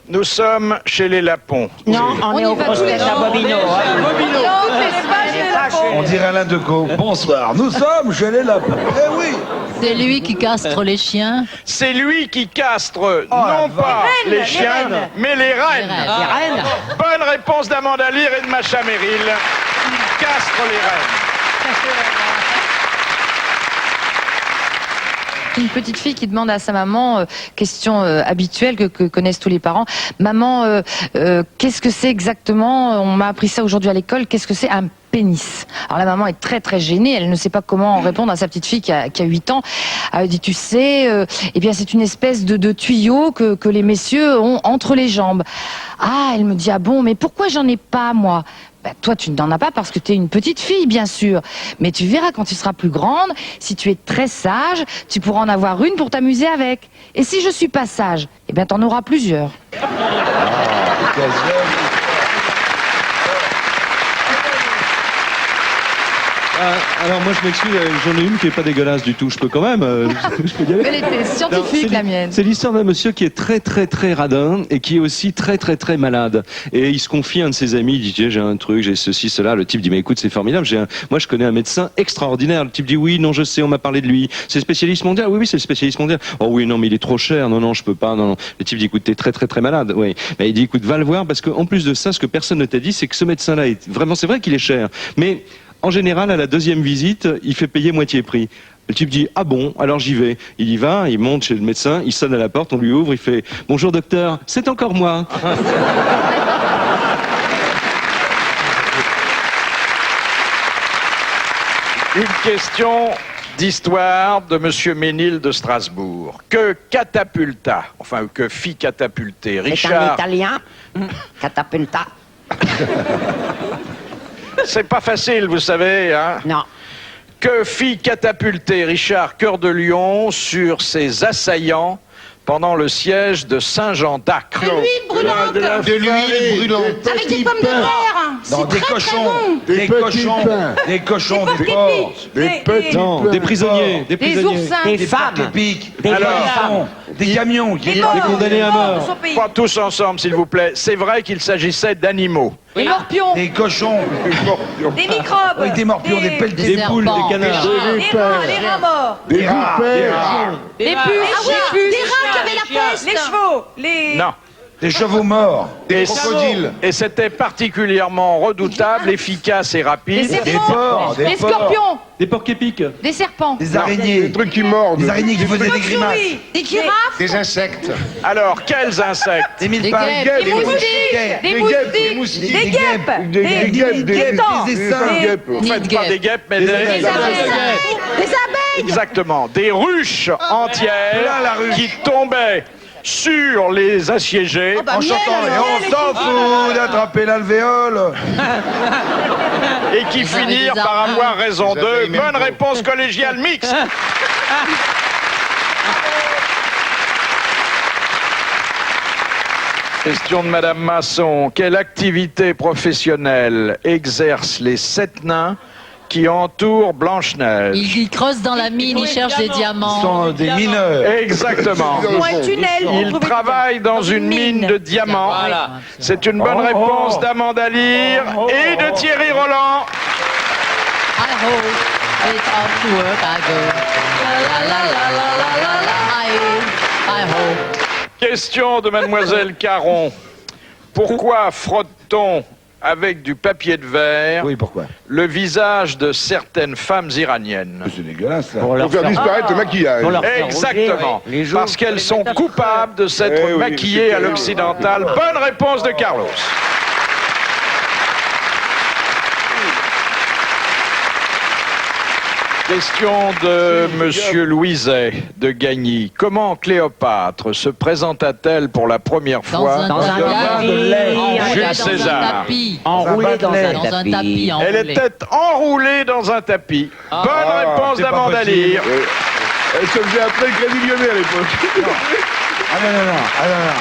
Nous sommes chez les Lapons. Non, on est y au va grosses tous les têtes à jours. Bobino. Non, c'est pas chez la peau. On dirait Alain Decaux. Bonsoir, nous sommes chez les lapins. Eh oui. C'est lui qui castre les chiens. C'est lui qui castre non pas les les chiens, rennes. mais les rennes. Les rennes. Bonne réponse d'Amanda Lear et de Macha Merrill. Il castre les rennes. Une petite fille qui demande à sa maman, question habituelle que connaissent tous les parents, maman, qu'est-ce que c'est exactement, on m'a appris ça aujourd'hui à l'école, qu'est-ce que c'est un pénis? Alors la maman est très très gênée, elle ne sait pas comment répondre à sa petite fille qui a 8 ans. Elle dit, tu sais, eh bien c'est une espèce de tuyau que les messieurs ont entre les jambes. Ah, elle me dit, ah bon, mais pourquoi j'en ai pas moi? Ben, toi, tu n'en as pas parce que tu es une petite fille, bien sûr. Mais tu verras quand tu seras plus grande, si tu es très sage, tu pourras en avoir une pour t'amuser avec. Et si je suis pas sage, eh bien, t'en auras plusieurs. Alors moi je m'excuse, j'en ai une qui est pas dégueulasse du tout. Je peux quand même. Je peux y aller. Elle était scientifique, la mienne. C'est l'histoire d'un monsieur qui est très très très radin et qui est aussi très très très malade. Et il se confie à un de ses amis, il dit tiens, j'ai un truc, j'ai ceci, cela. Le type dit mais écoute c'est formidable, moi je connais un médecin extraordinaire. Le type dit oui, non je sais, on m'a parlé de lui. C'est le spécialiste mondial. Oui c'est le spécialiste mondial. Oh oui non mais il est trop cher. Non je peux pas. Non. Le type dit écoute t'es très très très malade. Oui. Mais il dit écoute va le voir parce qu'en plus de ça ce que personne ne t'a dit c'est que ce médecin-là est vraiment c'est vrai qu'il est cher. Mais en général, à la deuxième visite, il fait payer moitié prix. Le type dit ah bon, alors j'y vais. Il y va, il monte chez le médecin, il sonne à la porte, on lui ouvre, il fait bonjour docteur, c'est encore moi. Une question d'histoire de Monsieur Ménil de Strasbourg. Que catapulta, enfin que fit catapulter C'est un Richard. italien. Catapulta. C'est pas facile, vous savez, hein. Non. Que fit catapulter Richard Cœur de Lion sur ses assaillants pendant le siège de Saint-Jean-d'Acre? L'huile brûlante. De l'huile brûlante. Avec des pommes de terre. Non, des cochons. Des cochons. Des cochons, des porcs. Des prisonniers, des Des prisonniers. oursins. Des Des femmes. porcs épiques. Des Alors, femmes. des camions. Des Des morts. condamnés à mort. de son pays. Pas tous ensemble, s'il vous plaît. C'est vrai qu'il s'agissait d'animaux. Des morpions. Des cochons. Des microbes. Oui, des morpions, des pelletés. Des poules, serpents. des canards. Des rats, des rats morts. Des rats. Des rats. Des puces. Ah ouais, Des puces. des rats qui avaient la peste. Les chevaux. Les... Non. Des chevaux morts. Des crocodiles. Et c'était particulièrement redoutable, efficace et rapide. Des Des porcs. Des Des porcs. scorpions. Des porcs épiques. Des serpents. Des araignées. Des trucs qui mordent. Des araignées qui faisaient des grimaces. chauves-souris. Des girafes. Des insectes. Alors, quels insectes? Des Des mille-pattes. guêpes. Des Des moustiques. Des Des moustiques. Des guêpes. Des guêpes, des étangs. essaims guêpes. Vous faites pas des guêpes, mais des... Des abeilles. Des abeilles. Exactement. Des ruches entières Là, la ruche. qui tombaient sur les assiégés. bah, En chantant, miel, et on s'en fout d'attraper l'alvéole. Et qui Ils avaient finirent des par armes. avoir raison Vous d'eux. avez même Bonne pas. réponse collégiale mixte. Question de Madame Masson. Quelle activité professionnelle exercent les 7 nains qui entourent Blanche-Neige? Il creuse dans la mine, il cherche des Ce diamants. sont des mineurs. Exactement. Ils font un tunnel pour Ils trouver travaillent dans une mine de diamants. Voilà. C'est une bonne réponse d'Amanda Lear et de Thierry Roland. I hope it's off to work I go. La la la la la la la. I hope. Question de Mademoiselle Caron. Pourquoi frotte-t-on avec du papier de verre Oui, pourquoi? le visage de certaines femmes iraniennes? C'est dégueulasse, là. Pour faire disparaître le maquillage. Exactement. Parce qu'elles sont coupables de s'être Eh oui, maquillées c'est à l'occidental. Bonne réponse de Carlos. Question de Monsieur Louiset de Gagny. Comment Cléopâtre se présenta-t-elle pour la première Dans fois un Dans un tapis. tapis. Jules Dans un César? tapis. Enroulé dans un Dans un tapis. tapis Elle enroulé. était enroulée dans un tapis. Bonne réponse c'est pas d'Amanda possible. Lear. Elle se faisait appeler le Crédit Lyonnais à l'époque. Ah non, non, non, ah non, non,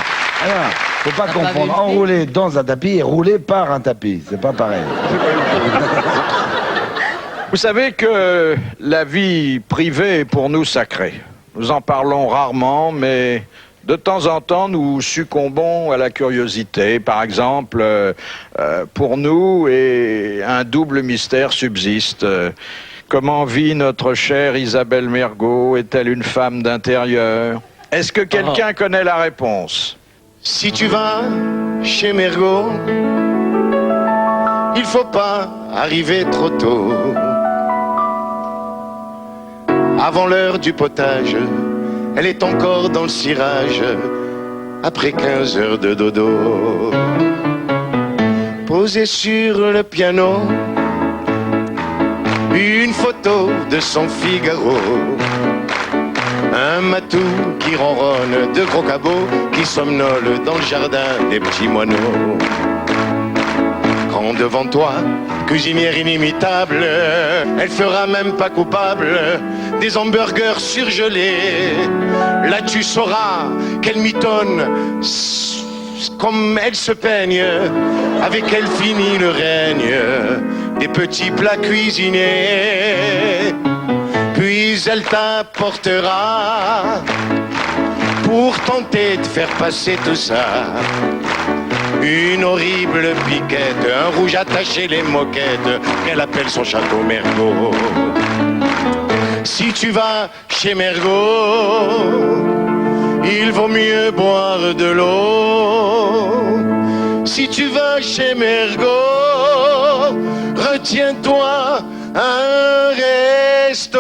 ah non. Faut pas confondre enrouler dans un tapis et rouler par un tapis. C'est pas pareil. Vous savez que la vie privée est pour nous sacrée. Nous en parlons rarement, mais de temps en temps, nous succombons à la curiosité. Par exemple, pour nous, et un double mystère subsiste. Comment vit notre chère Isabelle Mergo? Est-elle une femme d'intérieur? Est-ce que quelqu'un connaît la réponse? Si tu vas chez Mergo, il faut pas arriver trop tôt. Avant l'heure du potage, elle est encore dans le cirage, après 15 heures de dodo. Posée sur le piano, une photo de son Figaro. Un matou qui ronronne, de gros cabots qui somnolent dans le jardin des petits moineaux. Quand devant toi, cuisinière inimitable, elle fera même pas coupable des hamburgers surgelés. Là tu sauras qu'elle mitonne comme elle se peigne, avec elle finit le règne des petits plats cuisinés. Puis elle t'apportera, pour tenter de faire passer tout ça, une horrible piquette, un rouge attaché les moquettes, qu'elle appelle son château Mergo. Si tu vas chez Mergo, il vaut mieux boire de l'eau. Si tu vas chez Mergo, retiens-toi un resto.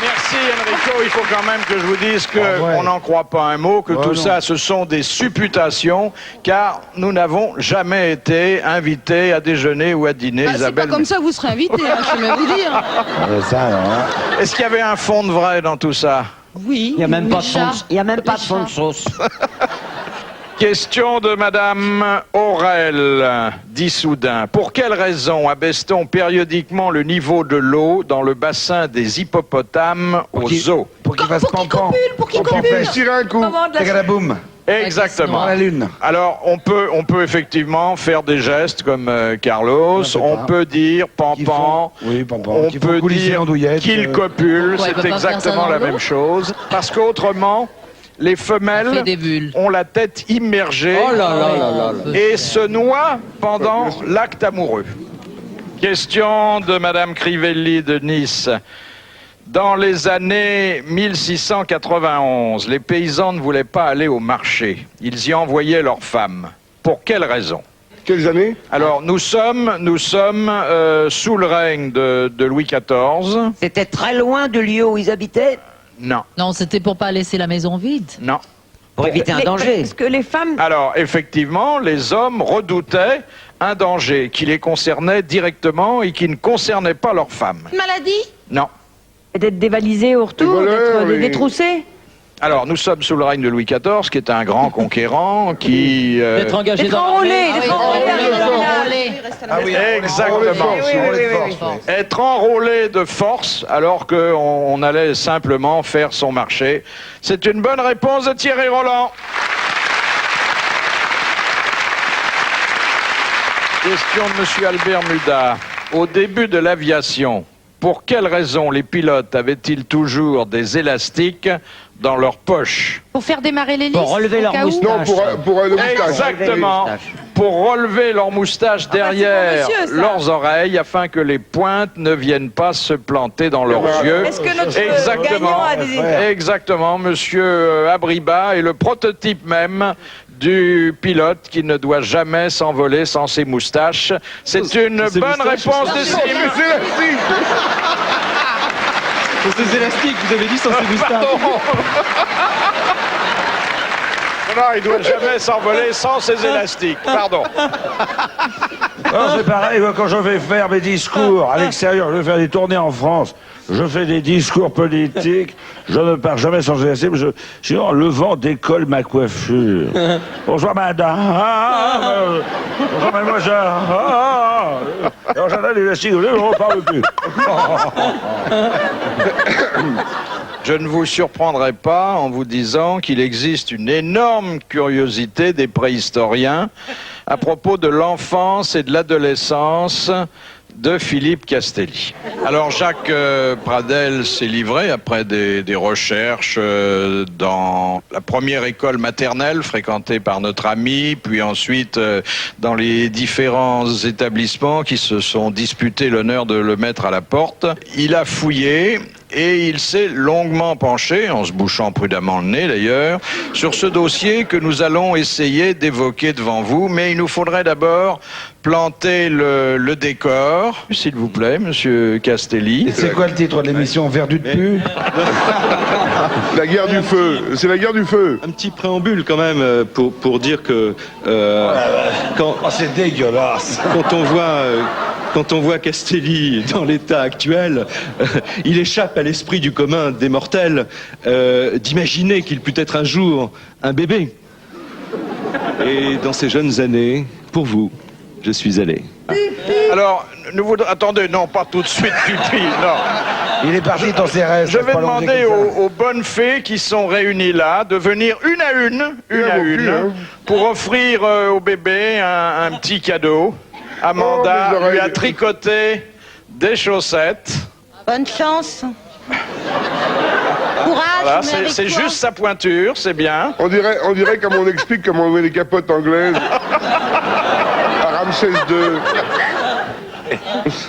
Merci Enrico, il faut quand même que je vous dise qu'on n'en croit pas un mot, que tout ça ce sont des supputations, car nous n'avons jamais été invités à déjeuner ou à dîner. C'est pas comme ça que vous serez invité, hein, je vais vous dire. Est-ce qu'il y avait un fond de vrai dans tout ça? Oui. Il n'y a même pas de Richard. fond, il y a même pas de fond de sauce. Question de Madame Aurel d'Issoudun. Pour quelle raison abaisse-t-on périodiquement le niveau de l'eau dans le bassin des hippopotames aux zoo? Pour qu'il fasse pampan. Pour qu'il Pampan. copule. Tire un coup. Tagadaboum. Exactement. Dans la lune. Alors, on peut effectivement faire des gestes comme Carlos, on peut dire pampan, Oui, pampan. on Qu'il faut peut coulisser dire l'andouillette, qu'il copule, Pourquoi il peut c'est pas faire ça exactement dans la l'eau même chose. Parce qu'autrement, les Ça femelles fait des bulles. ont la tête immergée Oh là là là là là. et se noient pendant l'acte amoureux. Question de Madame Crivelli de Nice. Dans les années 1691, les paysans ne voulaient pas aller au marché. Ils y envoyaient leurs femmes. Pour quelle raison? Quelles années? Alors, nous sommes sous le règne de Louis XIV. C'était très loin du lieu où ils habitaient, Non, Non, c'était pour pas laisser la maison vide. non. pour éviter un danger. Est-ce que les femmes... Alors, effectivement, les hommes redoutaient un danger qui les concernait directement et qui ne concernait pas leurs femmes. Maladie? Non. D'être dévalisé au retour, Les voleurs, d'être les- détroussé? Alors, nous sommes sous le règne de Louis XIV, qui est un grand conquérant, qui... D'être engagé D'être dans enrôlé, l'armée. d'être enrôlé. Ah oui, Exactement. Être enrôlé de force alors qu'on allait simplement faire son marché. C'est une bonne réponse de Thierry Roland. Question de Monsieur Albert Muda. Au début de l'aviation, pour quelle raison les pilotes avaient-ils toujours des élastiques dans leur poche? Pour faire démarrer l'hélice Pour relever au leur cas où. Non, pour le moustache. Exactement. Pour relever leur moustache derrière monsieur, ça. leurs oreilles afin que les pointes ne viennent pas se planter dans leurs yeux. Est-ce que notre Exactement. gagnant a des... Exactement. Monsieur Abriba est le prototype même du pilote qui ne doit jamais s'envoler sans ses moustaches. C'est une ses bonne moustaches, réponse c'est de ça. Sim. Sur ces élastiques, vous avez dit sans ces moustaches. Non, il doit jamais s'envoler sans ses élastiques. Pardon. Non, c'est pareil, moi, quand je vais faire mes discours à l'extérieur, je vais faire des tournées en France. je fais des discours politiques, je ne pars jamais sans GSM, sinon le vent décolle ma coiffure. Bonsoir madame, bonsoir mademoiselle, alors j'en ai des vestiges, je ne parle plus. Je ne vous surprendrai pas en vous disant qu'il existe une énorme curiosité des préhistoriens à propos de l'enfance et de l'adolescence de Philippe Castelli. Alors Jacques Pradel s'est livré après des recherches dans la première école maternelle fréquentée par notre ami, puis ensuite dans les différents établissements qui se sont disputés l'honneur de le mettre à la porte. Il a fouillé et il s'est longuement penché, en se bouchant prudemment le nez d'ailleurs, sur ce dossier que nous allons essayer d'évoquer devant vous, mais il nous faudrait d'abord planter le décor, s'il vous plaît, monsieur Castelli. Et c'est quoi le titre de l'émission? Verdu de pu? La guerre du feu, c'est la guerre du feu. Un petit préambule quand même pour dire que c'est dégueulasse. Quand on voit Castelli dans l'état actuel, il échappe à l'esprit du commun des mortels d'imaginer qu'il put être un jour un bébé. Et dans ces jeunes années, pour vous, je suis allé. Alors, attendez, non, pas tout de suite, pipi, non. Il est parti dans ses rêves. Je vais demander aux bonnes fées qui sont réunies là de venir une à une, pour offrir au bébé un petit cadeau. Amanda lui a tricoté des chaussettes. Bonne chance. Courage. Voilà, c'est juste sa pointure, c'est bien. On dirait comme on explique comment on met les capotes anglaises à Ramsès II.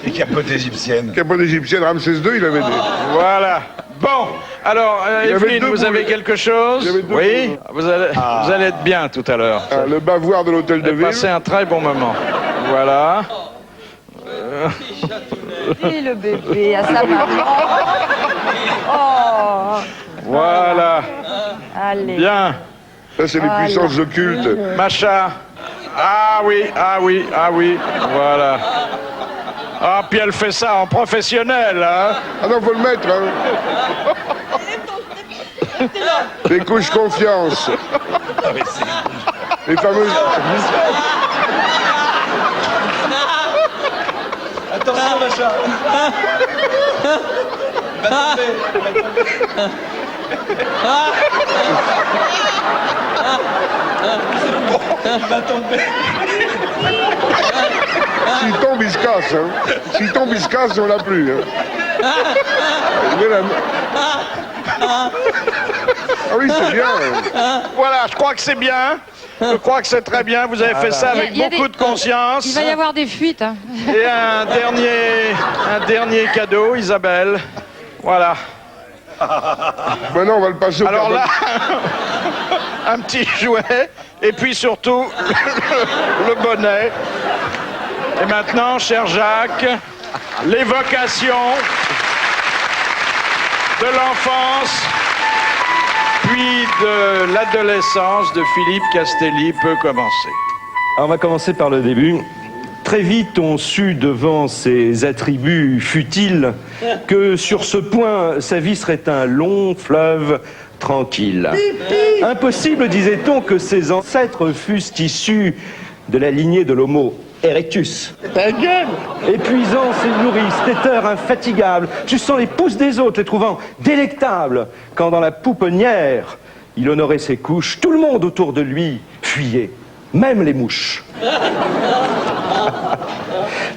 Les capotes égyptiennes. Capote égyptienne, Ramsès II, il avait des... Voilà. Bon, alors, Evelyne, vous avez quelque chose? Oui, vous allez être bien tout à l'heure. Le bavoir de l'hôtel de ville. Passez un très bon moment. Voilà. Et le bébé à sa maman. Oh. Voilà. Allez. Bien. Ça, c'est les puissances occultes. Macha. Ah oui, ah oui, ah oui. Voilà. Ah, puis elle fait ça en professionnel, hein. Ah non, faut le mettre, hein. Les couches confiance. Les fameuses... Attention, Macha. Il va tomber. Il va tomber. S'il tombe, il se casse, hein. S'il tombe, il se casse, on l'a plus, hein. Ah oui, c'est bien. Voilà, je crois que c'est bien. Je crois que c'est très bien. Vous avez fait ça avec beaucoup de conscience. Il va y avoir des fuites. Hein. Et un dernier cadeau, Isabelle. Voilà. Maintenant, on va le passer au Alors là, un petit jouet. Et puis surtout, le bonnet. Et maintenant, cher Jacques, l'évocation de l'enfance puis de l'adolescence de Philippe Castelli peut commencer. Alors, on va commencer par le début. Très vite, on sut devant ses attributs futiles que sur ce point, sa vie serait un long fleuve tranquille. Impossible, disait-on, que ses ancêtres fussent issus de la lignée de l'Homo erectus. Ta gueule! Épuisant ses nourrices, têteurs infatigables, suçant les pouces des autres, les trouvant délectables, quand dans la pouponnière, il honorait ses couches, tout le monde autour de lui fuyait, même les mouches.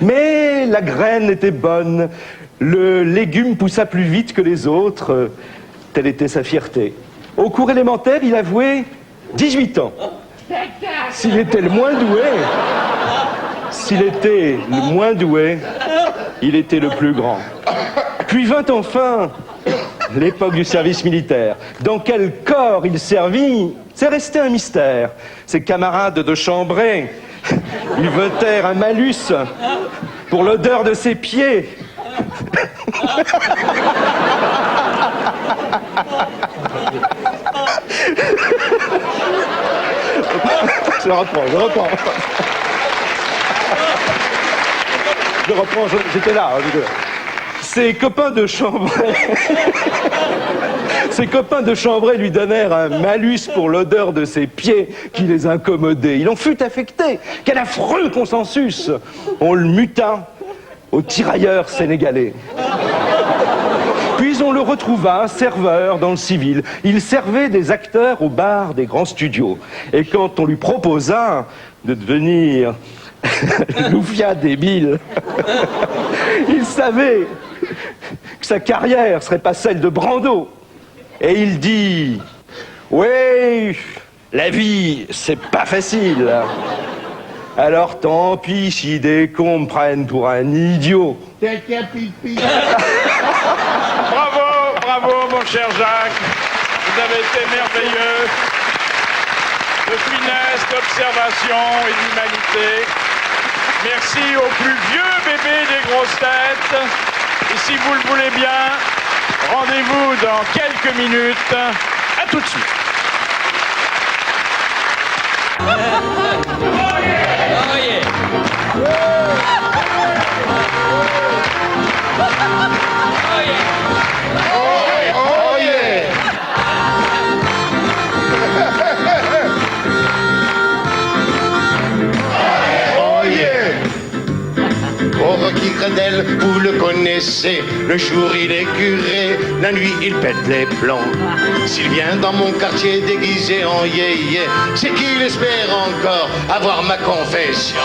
Mais la graine était bonne, le légume poussa plus vite que les autres, telle était sa fierté. Au cours élémentaire, il avouait 18 ans. S'il était le moins doué, il était le plus grand. Puis vint enfin l'époque du service militaire. Dans quel corps il servit, c'est resté un mystère. Ses camarades de chambrée lui votèrent un malus pour l'odeur de ses pieds. Je reprends. j'étais là. Ses copains de Chambray... Ses copains de Chambray lui donnèrent un malus pour l'odeur de ses pieds qui les incommodait. Il en fut affecté. Quel affreux consensus! On le muta au tirailleur sénégalais. Puis on le retrouva serveur dans le civil. Il servait des acteurs au bar des grands studios. Et quand on lui proposa de devenir Loufia débile, il savait que sa carrière serait pas celle de Brando. Et il dit: oui, la vie, c'est pas facile. Alors tant pis si des cons me prennent pour un idiot. Bravo, bravo, mon cher Jacques. Vous avez été merveilleux. De finesse, d'observation et d'humanité. Merci au plus vieux bébé des grosses têtes. Et si vous le voulez bien, rendez-vous dans quelques minutes. À tout de suite. Rocky Gradel, vous le connaissez, le jour il est curé, la nuit il pète les plombs. S'il vient dans mon quartier déguisé en yé-yé, c'est qu'il espère encore avoir ma confession.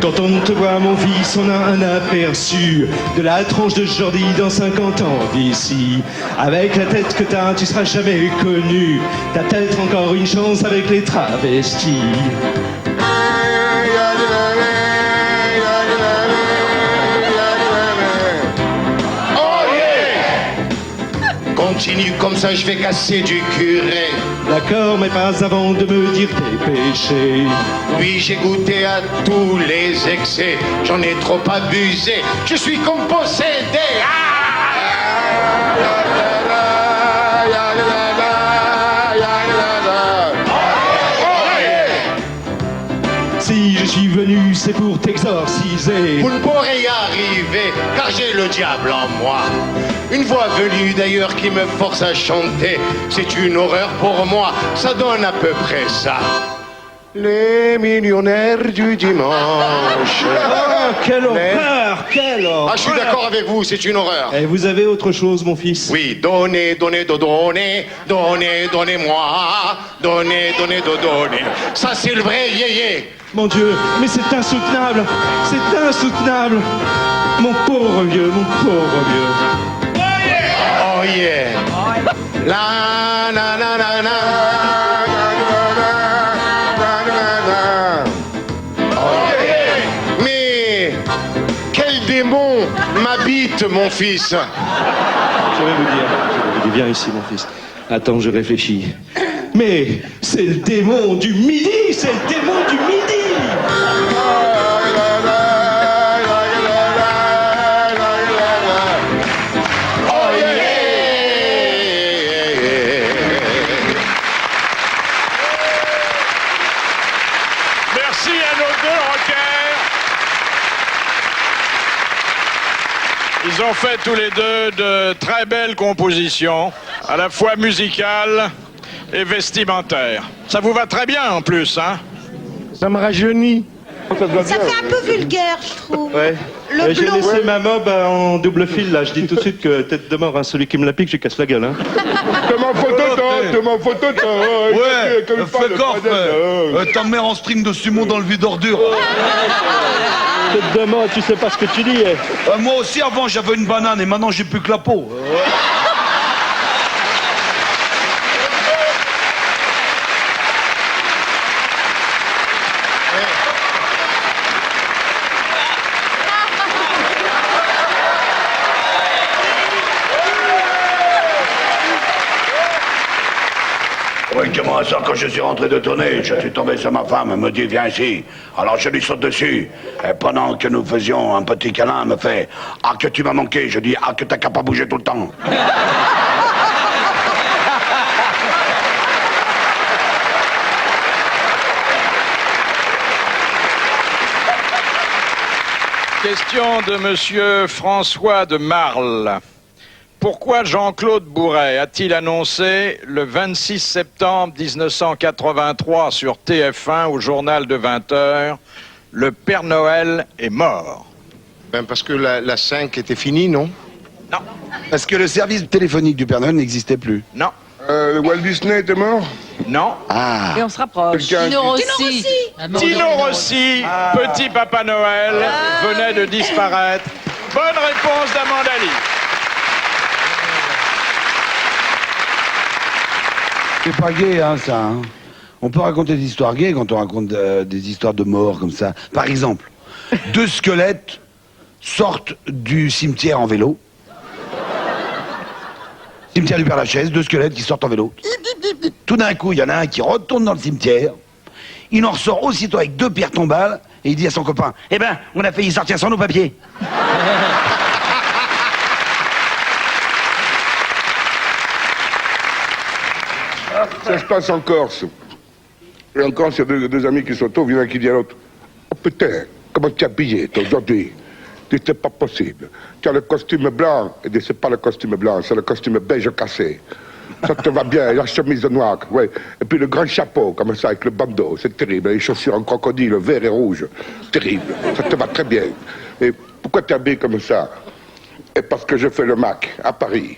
Quand on te voit, mon fils, on a un aperçu de la tronche de Jordi dans 50 ans d'ici. Avec la tête que t'as, tu seras jamais connu. T'as peut-être encore une chance avec les travestis. Continue comme ça, je vais casser du curé. D'accord, mais pas avant de me dire tes péchés. Oui, j'ai goûté à tous les excès, j'en ai trop abusé, je suis comme possédé. Si je suis venu, c'est pour t'exorciser. Vous ne pourrez y arriver, car j'ai le diable en moi. Une voix venue d'ailleurs qui me force à chanter. C'est une horreur pour moi, ça donne à peu près ça. Les millionnaires du dimanche. Ah, quelle horreur, quelle horreur. Ah, je suis d'accord avec vous, c'est une horreur. Et vous avez autre chose, mon fils? Oui, donnez, donnez, donnez, donnez, donnez-moi, donnez, donnez, donnez. Ça, c'est le vrai yé-yé. Mon Dieu, mais c'est insoutenable, c'est insoutenable. Mon pauvre vieux, mon pauvre vieux. Oh yeah. La na na na na. Mais quel démon m'habite, mon fils? Je vais vous dire, viens ici, mon fils. Attends, je réfléchis. Mais c'est le démon du midi, c'est le démon du midi. Merci à nos deux rockers. Ils ont fait tous les deux de très belles compositions, à la fois musicales et vestimentaires. Ça vous va très bien en plus, hein? Ça me rajeunit. Ça fait un peu vulgaire, je trouve. Ouais. Le J'ai blond. laissé ma mob en double fil là. Je dis tout de suite que tête de mort, hein, celui qui me la pique, je lui casse la gueule. Hein. T'es ma photo, t'es ma photo, Ouais, fais gaffe, ta mère en string de sumo dans le vide d'ordure. Tête de mort, tu sais pas ce que tu dis. Moi aussi, avant, j'avais une banane et maintenant, j'ai plus que la peau. Oui, comment ça, quand je suis rentré de tournée, je suis tombé sur ma femme, elle me dit, viens ici. Alors je lui saute dessus. Et pendant que nous faisions un petit câlin, elle me fait, ah que tu m'as manqué. Je dis, ah que t'as qu'à pas bouger tout le temps. Question de monsieur François de Marle. Pourquoi Jean-Claude Bourret a-t-il annoncé le 26 septembre 1983 sur TF1 au journal de 20h « Le Père Noël est mort » Ben parce que la 5 était finie, non? Non. Parce que le service téléphonique du Père Noël n'existait plus. Non. Le Walt Disney était mort? Non. Ah. Et on se rapproche. Tino Rossi. Tino Rossi, petit Papa Noël, venait de disparaître. Bonne réponse d'Amanda Lee. C'est pas gay, hein, ça. Hein. On peut raconter des histoires gays quand on raconte des histoires de morts comme ça. Par exemple, 2 squelettes sortent du cimetière en vélo. Cimetière du Père-Lachaise, 2 squelettes qui sortent en vélo. Tout d'un coup, il y en a un qui retourne dans le cimetière. Il en ressort aussitôt avec 2 pierres tombales et il dit à son copain: eh ben, on a failli sortir sans nos papiers. Ça se passe en Corse. Et en Corse, il y a deux amis qui sont il y en a un qui dit à l'autre: oh putain, comment tu es habillé toi, aujourd'hui? Il dit: c'est pas possible. Tu as le costume blanc. Il dit: c'est pas le costume blanc, c'est le costume beige cassé. Ça te va bien, la chemise noire, ouais. Et puis le grand chapeau, comme ça, avec le bandeau, c'est terrible. Les chaussures en crocodile, vert et rouge, terrible. Ça te va très bien. Et pourquoi tu es habillé comme ça? Et parce que je fais le Mac à Paris.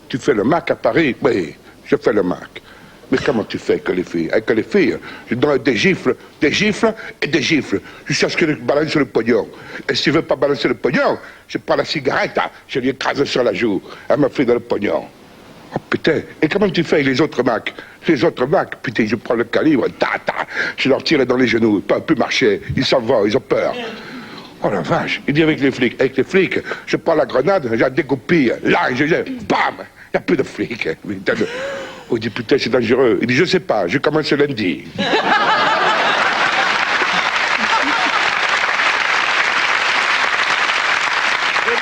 Tu fais le Mac à Paris? Oui, je fais le Mac. Mais comment tu fais avec les filles? Avec les filles, je donne des gifles et des gifles. Jusqu'à ce que je balance le pognon. Et si je veux pas balancer le pognon, je prends la cigarette, je lui écrase sur la joue. Elle me fait dans le pognon. Oh putain, et comment tu fais avec les autres Macs? Les autres Macs, putain, je prends le calibre, je leur tire dans les genoux, ils peuvent plus marcher, ils s'en vont, ils ont peur. Oh la vache, il dit avec les flics, je prends la grenade, je la dégoupille, là, bam, il n'y a plus de flics. Oh, il dit putain, c'est dangereux. Il dit: je sais pas, je commence lundi. Et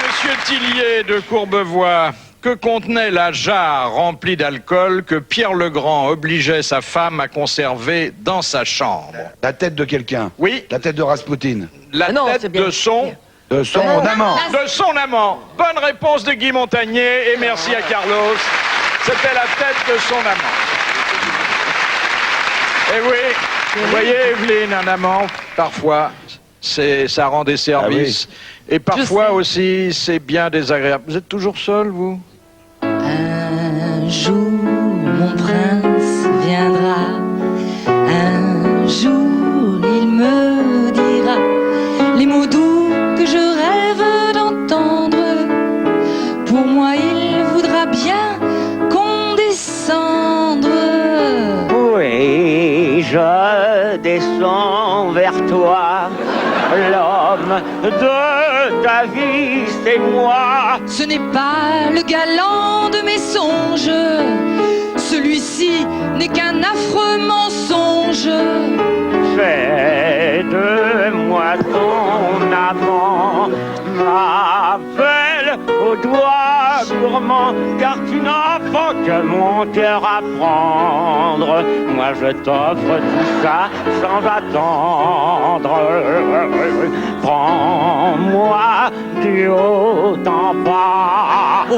monsieur Tillier de Courbevoie. Que contenait la jarre remplie d'alcool que Pierre le Grand obligeait sa femme à conserver dans sa chambre? La tête de quelqu'un. Oui. La tête de Raspoutine. La tête de son... De son amant. De son amant. Bonne réponse de Guy Montagnier et merci à Carlos. C'était la tête de son amant. Et oui, vous voyez Evelyne, un amant, parfois, ça rend des services. Et parfois aussi, c'est bien désagréable. Vous êtes toujours seul, vous? Un jour, mon prince viendra. Un jour, il me dira les mots doux que je rêve d'entendre. Pour moi, il voudra bien condescendre. Oui, je descends vers toi. L'homme de ta vie, c'est moi. Ce n'est pas le galant de mes songes. Celui-ci n'est qu'un affreux mensonge. Fais de moi ton amant, ma belle aux doigts gourmands, car tu n'as pas que mon cœur à prendre. Moi je t'offre tout ça sans attendre. Prends-moi du haut en bas. Oh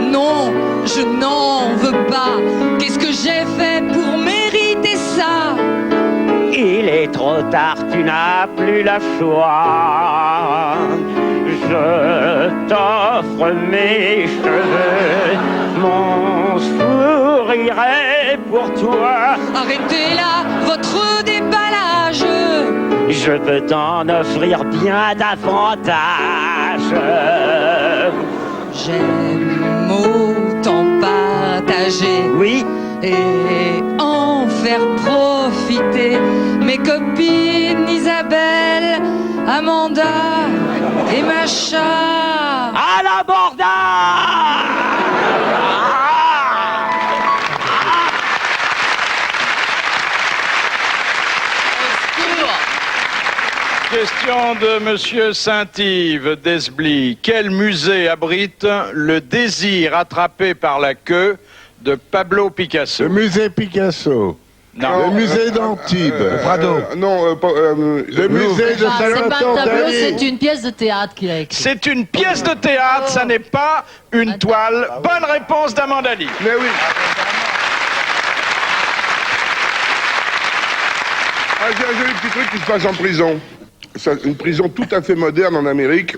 non, je n'en veux pas. Qu'est-ce que j'ai fait pour mériter ça? Il est trop tard, tu n'as plus le choix. Je t'offre mes cheveux, mon sourire est pour toi. Arrêtez là votre déballage. Je peux t'en offrir bien davantage. J'aime autant partager. Oui. Et en faire profiter mes copines Isabelle, Amanda et Macha. À la bordade! Question de monsieur Saint-Yves d'Esbly. Quel musée abrite le désir attrapé par la queue de Pablo Picasso? Le musée Picasso. Non. Le musée d'Antibes. Le musée de Ah, c'est pas un tableau, Saint-Antoine. c'est une pièce de théâtre qu'il a écrite. C'est une pièce de théâtre, ça n'est pas une toile. Bonne réponse d'Amanda Lee. Mais oui. J'ai un joli petit truc qui se passe en prison. Une prison tout à fait moderne en Amérique.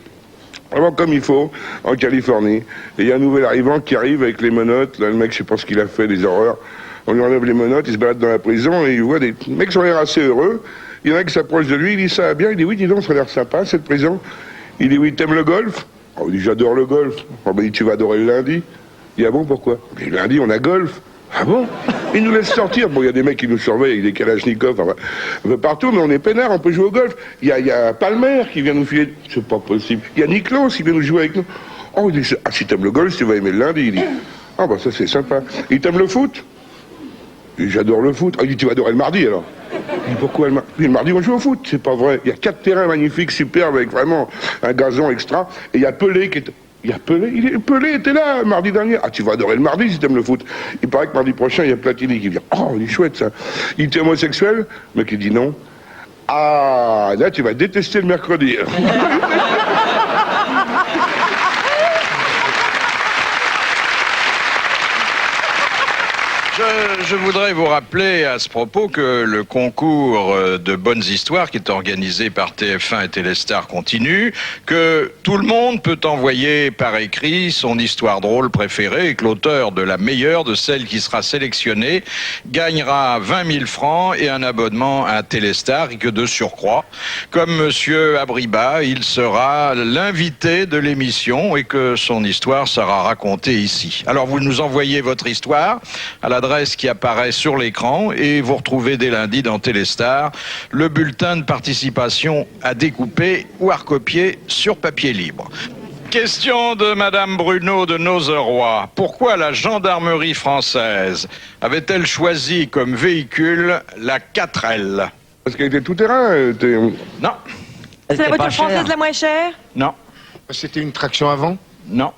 Vraiment comme il faut, en Californie. Et il y a un nouvel arrivant qui arrive avec les menottes. Là, le mec, je sais pas ce qu'il a fait, des horreurs. On lui enlève les menottes, il se balade dans la prison et il voit des mecs qui ont l'air assez heureux. Il y en a qui s'approchent de lui, il dit ça va bien. Il dit oui, dis donc, ça a l'air sympa cette prison. Il dit oui, t'aimes le golf? Oh, il dit j'adore le golf. Oh, ben, il dit tu vas adorer le lundi. Il dit ah bon, pourquoi? Il dit lundi, on a golf. Ah bon? Il nous laisse sortir. Bon, il y a des mecs qui nous surveillent avec des kalachnikovs un peu partout, mais on est peinards, on peut jouer au golf. Il y a Palmer qui vient nous filer. C'est pas possible. Il y a Niklos qui vient nous jouer avec nous. Oh, il dit ah, si t'aimes le golf, tu vas aimer le lundi. Il dit ah, bah ça c'est sympa. Il t'aime le foot? Il dit j'adore le foot. Ah, il dit tu vas adorer le mardi alors. Il dit pourquoi le mardi? Le mardi, on joue au foot. C'est pas vrai. Il y a 4 terrains magnifiques, superbes, avec vraiment un gazon extra. Et il y a Pelé qui est. Il y a Pelé, Pelé était là mardi dernier. Ah, tu vas adorer le mardi si t'aimes le foot. Il paraît que mardi prochain, il y a Platini qui vient. Oh, il est chouette ça. Il était homosexuel, mais qui dit non. Ah, là, tu vas détester le mercredi. Je voudrais vous rappeler à ce propos que le concours de bonnes histoires qui est organisé par TF1 et Téléstar continue, que tout le monde peut envoyer par écrit son histoire drôle préférée et que l'auteur de la meilleure, de celle qui sera sélectionnée, gagnera 20 000 francs et un abonnement à Téléstar et que de surcroît, comme Monsieur Abriba, il sera l'invité de l'émission et que son histoire sera racontée ici. Alors vous nous envoyez votre histoire à l'adresse qui apparaît sur l'écran et vous retrouvez dès lundi dans Téléstar le bulletin de participation à découper ou à recopier sur papier libre. Question de Madame Bruno de Nozeroy. Pourquoi la gendarmerie française avait-elle choisi comme véhicule la 4L? Parce qu'elle était tout terrain. Non. C'est la voiture française la moins chère? Non. C'était une traction avant? Non.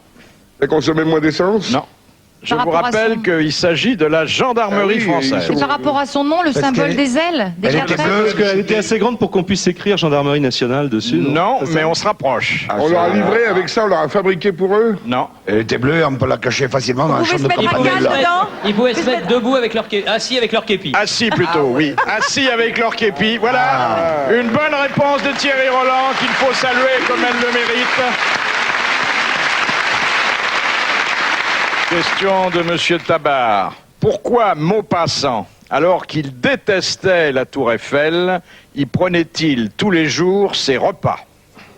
Elle consommait moins d'essence? Non. Je Par vous rapport à rappelle son- qu'il s'agit de la gendarmerie française. C'est par rapport à son nom, le symbole des ailes, des quatre ailes. Parce qu'elle était assez grande pour qu'on puisse écrire Gendarmerie nationale dessus. Non, mais on se rapproche. On leur a livré avec ça, on leur a fabriqué pour eux? Non. Elle était bleue, on peut la cacher facilement dans la chambre de campagne. Ils pouvaient se mettre debout avec leur assis avec leur képi. Assis plutôt, oui. Assis avec leur képi. Voilà. Une bonne réponse de Thierry Roland qu'il faut saluer comme elle le mérite. Question de Monsieur Tabar. Pourquoi Maupassant, alors qu'il détestait la Tour Eiffel, y prenait-il tous les jours ses repas?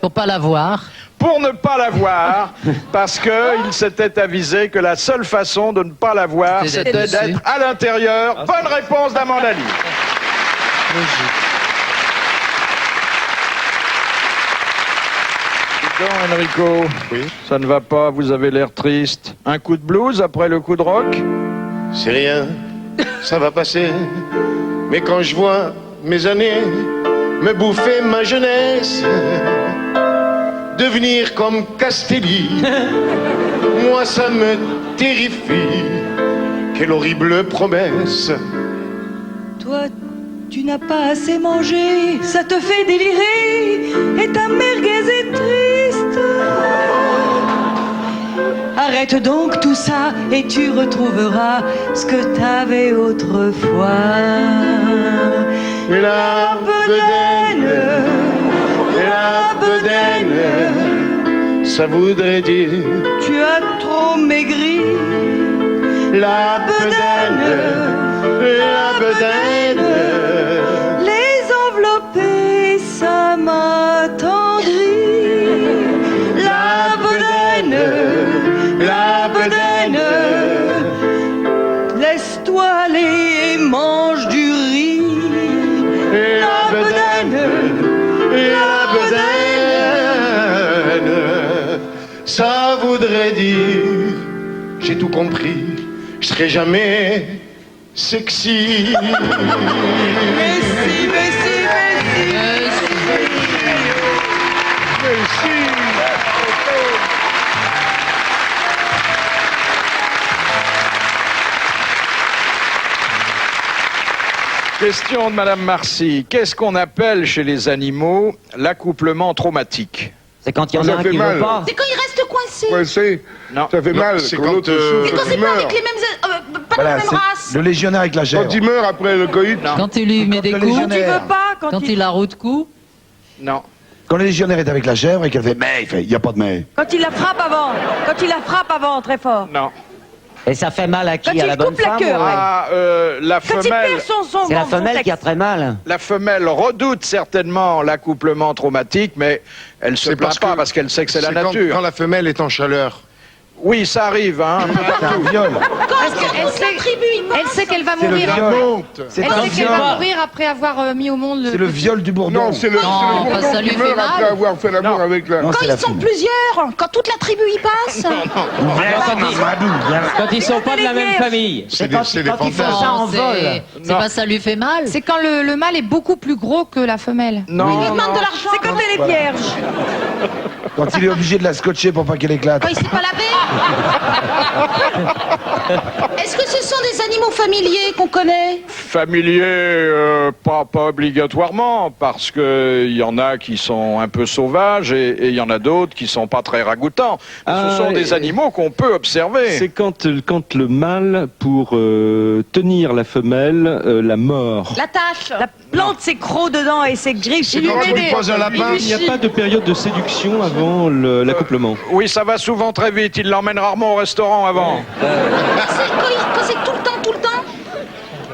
Pour pas la voir. Pour ne pas la voir, parce qu'il s'était avisé que la seule façon de ne pas la voir, C'était c'était d'être d'être à l'intérieur. Bonne réponse d'Amanda Lee. Dis donc, Enrico, ça ne va pas, vous avez l'air triste. Un coup de blues après le coup de rock? C'est rien, ça va passer. Mais quand je vois mes années me bouffer ma jeunesse, devenir comme Castelli, moi ça me terrifie. Quelle horrible promesse. Toi, tu n'as pas assez mangé, ça te fait délirer, et ta merguez est triste. Arrête donc tout ça et tu retrouveras ce que t'avais autrefois. La bedaine, la bedaine, ça voudrait dire Tu as trop maigri. la bedaine, la bedaine. Les enveloppés, ça m'attendrit. La bedaine, la bedaine. Laisse-toi aller et mange du riz. La bedaine, La bedaine, ça voudrait dire, j'ai tout compris, je serai jamais sexy. Merci, merci, Question de Madame Marcy. Qu'est-ce qu'on appelle chez les animaux l'accouplement traumatique? C'est quand il y en Ça a un fait qui mal. veut pas. C'est quand il reste coincé. Coincé. Non. Ça fait Non, mal. c'est quand quand, l'autre C'est souffre, quand c'est il pas meurt. avec les mêmes... pas Voilà, la même c'est race. le légionnaire avec la chèvre. Quand il meurt après le coït. Quand il lui met des le coups, légionnaire. quand il a roue de coups, Non. Quand le légionnaire est avec la chèvre et qu'elle fait mais, il fait, il n'y a pas de mais. Quand il la frappe avant, très fort. Non. Et ça fait mal à qui? Quand À la il bonne coupe la femme queue, ou à- La Quand il femelle. perd son C'est la femelle qui a très mal. La femelle redoute certainement l'accouplement traumatique, mais elle se C'est plaint parce pas que- parce qu'elle sait que c'est la quand- nature. Quand la femelle est en chaleur. Oui, ça arrive, hein. C'est un viol. Elle sait qu'elle va C'est le mourir. viol. C'est Elle un sait qu'elle va viol. mourir après avoir mis au monde le. C'est le viol du bourdon. Non, c'est le Non, bourdon ça lui qui fait meurt mal. après avoir fait l'amour avec la... Non, Quand c'est ils la sont fille. plusieurs, quand toute la tribu y passe. Quand ils sont pas de la même famille. C'est des Quand il fait fantasmes. ça en non, vol. c'est pas ça lui fait mal. C'est quand le mâle est beaucoup plus gros que la femelle. Non, Ils demandent de l'argent. C'est quand elle est vierge. Quand il est obligé de la scotcher pour pas qu'elle éclate. Quand il s'est pas lavé. Est-ce que ce sont des animaux familiers qu'on connaît? familier, pas obligatoirement, parce que il y en a qui sont un peu sauvages et il y en a d'autres qui sont pas très ragoûtants. Mais ce sont des animaux qu'on peut observer. C'est quand le mâle, pour tenir la femelle, la mord. La tâche. La plante ses crocs dedans et ses griffes. C'est quand on lui pose un lapin. Il n'y a pas de période de séduction avant l'accouplement. Oui, ça va souvent très vite. Il l'emmène rarement au restaurant avant. Quand c'est tout le temps.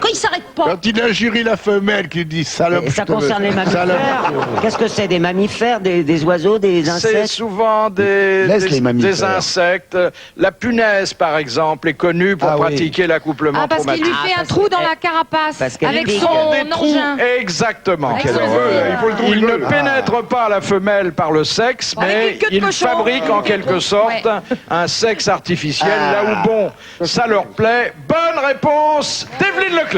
Quand il s'arrête pas. Quand il injurie la femelle, qui dit salope. Et ça je te veux. concerne les mammifères. Salope. Qu'est-ce que c'est? Des mammifères, des oiseaux, des C'est insectes? souvent des Laisse les mammifères. insectes. La punaise, par exemple, est connue pour Ah oui. pratiquer l'accouplement Ah, parce qu'il traumatique. lui fait un trou dans la carapace parce qu'elle avec pique. son Des trous, engin. exactement. Avec son Il faut le trou, Il il ne veut. pénètre pas la femelle par le sexe, Avec mais une queue de il cochon. fabrique en quelque sorte un sexe artificiel, là où bon, ça leur plaît. Bonne réponse d'Evelyne Leclerc.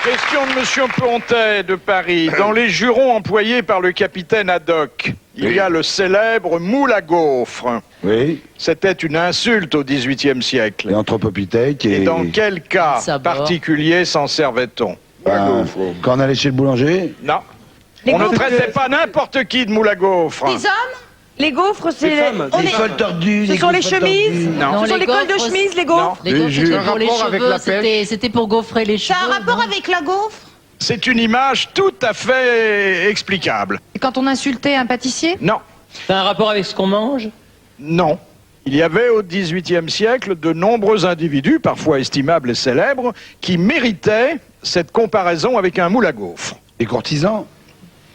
Question de Monsieur Pontet de Paris. Dans les jurons employés par le capitaine Haddock, il y a le célèbre moule à gaufres. Oui. C'était une insulte au XVIIIe siècle. Et anthropopithèque Et et... dans quel cas Ça bord. particulier s'en servait-on? Ben, quand on allait chez le boulanger. Non. Les On ne gaufres, traitait pas n'importe qui de moule à gaufres. Des hommes? Les gaufres, c'est... femmes. on Les est- cols tordus. Ce sont les grosses cols chemises. tordus. Non. Non, Ce sont les les cols de gaufres, chemise, les gaufres. Les gaufres, c'était pour les rapport avec cheveux, la pêche. c'était pour gaufrer les Ça cheveux. a un rapport non avec la gaufre? C'est une image tout à fait explicable. Et quand on insultait un pâtissier? Non. Ça a un rapport avec ce qu'on mange? Non. Il y avait au XVIIIe siècle de nombreux individus, parfois estimables et célèbres, qui méritaient cette comparaison avec un moule à gaufres. Les courtisans.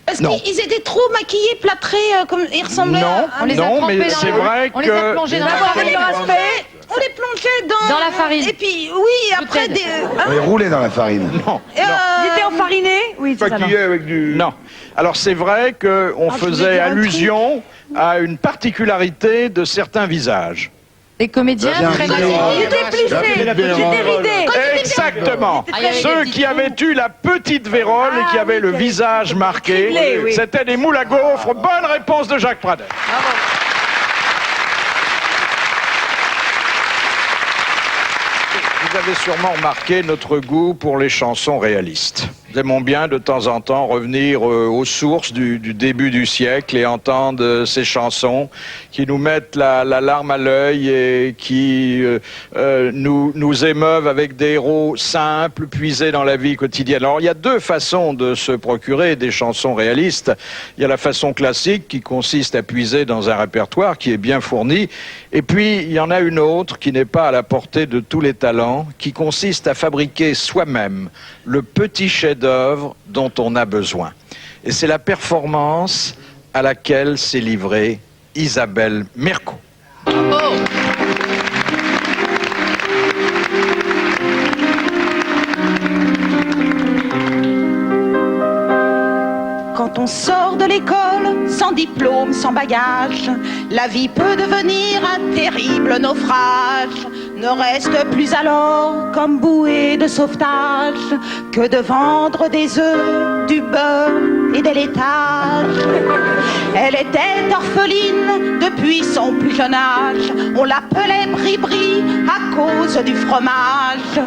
Parce Non. qu'ils étaient trop maquillés, plâtrés, comme ils ressemblaient Non, à... On les a non, trempés mais dans c'est la- vrai on les a que... plongés dans la D'abord farine. avec leur aspect. On les plongeait dans... Dans la farine. Et puis, oui, après Peut-être. des... On les roulait dans la farine. Non. Ils étaient enfarinés? Oui, c'est ça. non. Maquillé avec du... Non. Alors c'est vrai qu'on je voulais faisait dire un allusion à une particularité de certains visages. Des comédiens Bien très joué. Ils étaient plissés, ils étaient ridés. Exactement. Ah, il y avait Ceux des qui trous. avaient eu la petite vérole et qui Ah, avaient oui, le qui avaient- visage marqué, criblé, oui. c'était des moules à gaufres. Bonne réponse de Jacques Pradel. Vous avez sûrement remarqué notre goût pour les chansons réalistes. Nous aimons bien de temps en temps revenir aux sources du début du siècle et entendre ces chansons qui nous mettent la larme à l'œil et qui nous émeuvent avec des héros simples, puisés dans la vie quotidienne. Alors il y a deux façons de se procurer des chansons réalistes. Il y a la façon classique qui consiste à puiser dans un répertoire qui est bien fourni. Et puis il y en a une autre qui n'est pas à la portée de tous les talents, qui consiste à fabriquer soi-même le petit chef-d'œuvre dont on a besoin. Et c'est la performance à laquelle s'est livrée Isabelle Mercot. Quand on sort de l'école, sans diplôme, sans bagage, la vie peut devenir un terrible naufrage. Ne reste plus alors comme bouée de sauvetage que de vendre des œufs, du beurre et des laitages. Elle était orpheline depuis son plus jeune âge. On l'appelait Bri-Bri à cause du fromage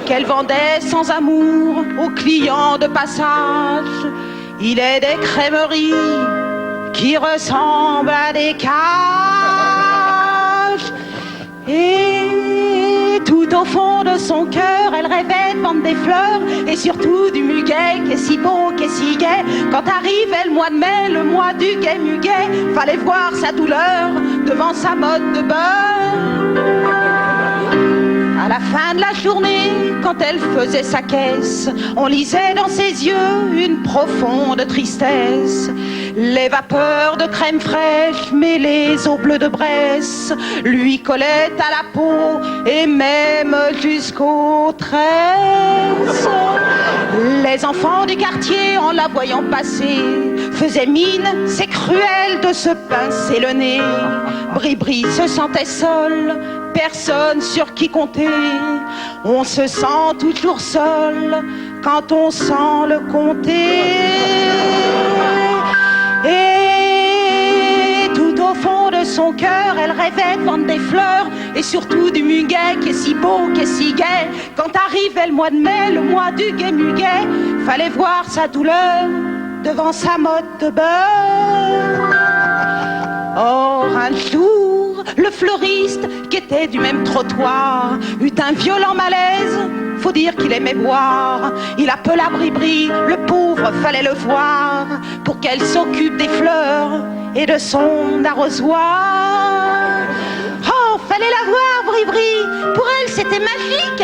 qu'elle vendait sans amour aux clients de passage. Il est des crèmeries qui ressemblent à des cages. Et tout au fond de son cœur, elle rêvait de vendre des fleurs et surtout du muguet qui est si beau, qui est si gai. Quand arrivait le mois de mai, le mois du gai muguet, fallait voir sa douleur devant sa mode de beurre. À la fin de la journée, quand elle faisait sa caisse, on lisait dans ses yeux une profonde tristesse. Les vapeurs de crème fraîche mêlées au bleu de Bresse lui collaient à la peau et même jusqu'aux tresses. Les enfants du quartier, en la voyant passer, faisaient mine, c'est cruel de se pincer le nez. Bri-Bri se sentait seul, personne sur qui compter. On se sent toujours seul quand on sent le compter. Et tout au fond de son cœur, elle rêvait de vendre des fleurs et surtout du muguet qui est si beau, qui est si gai. Quand arrivait le mois de mai, le mois du gai muguet, fallait voir sa douleur devant sa mode de beurre. Or un jour, le fleuriste qui était du même trottoir eut un violent malaise. Faut dire qu'il aimait boire. Il appela Bri-Bri, le pauvre fallait le voir, pour qu'elle s'occupe des fleurs et de son arrosoir. Oh, fallait la voir, Bri-Bri. Pour elle, c'était magique.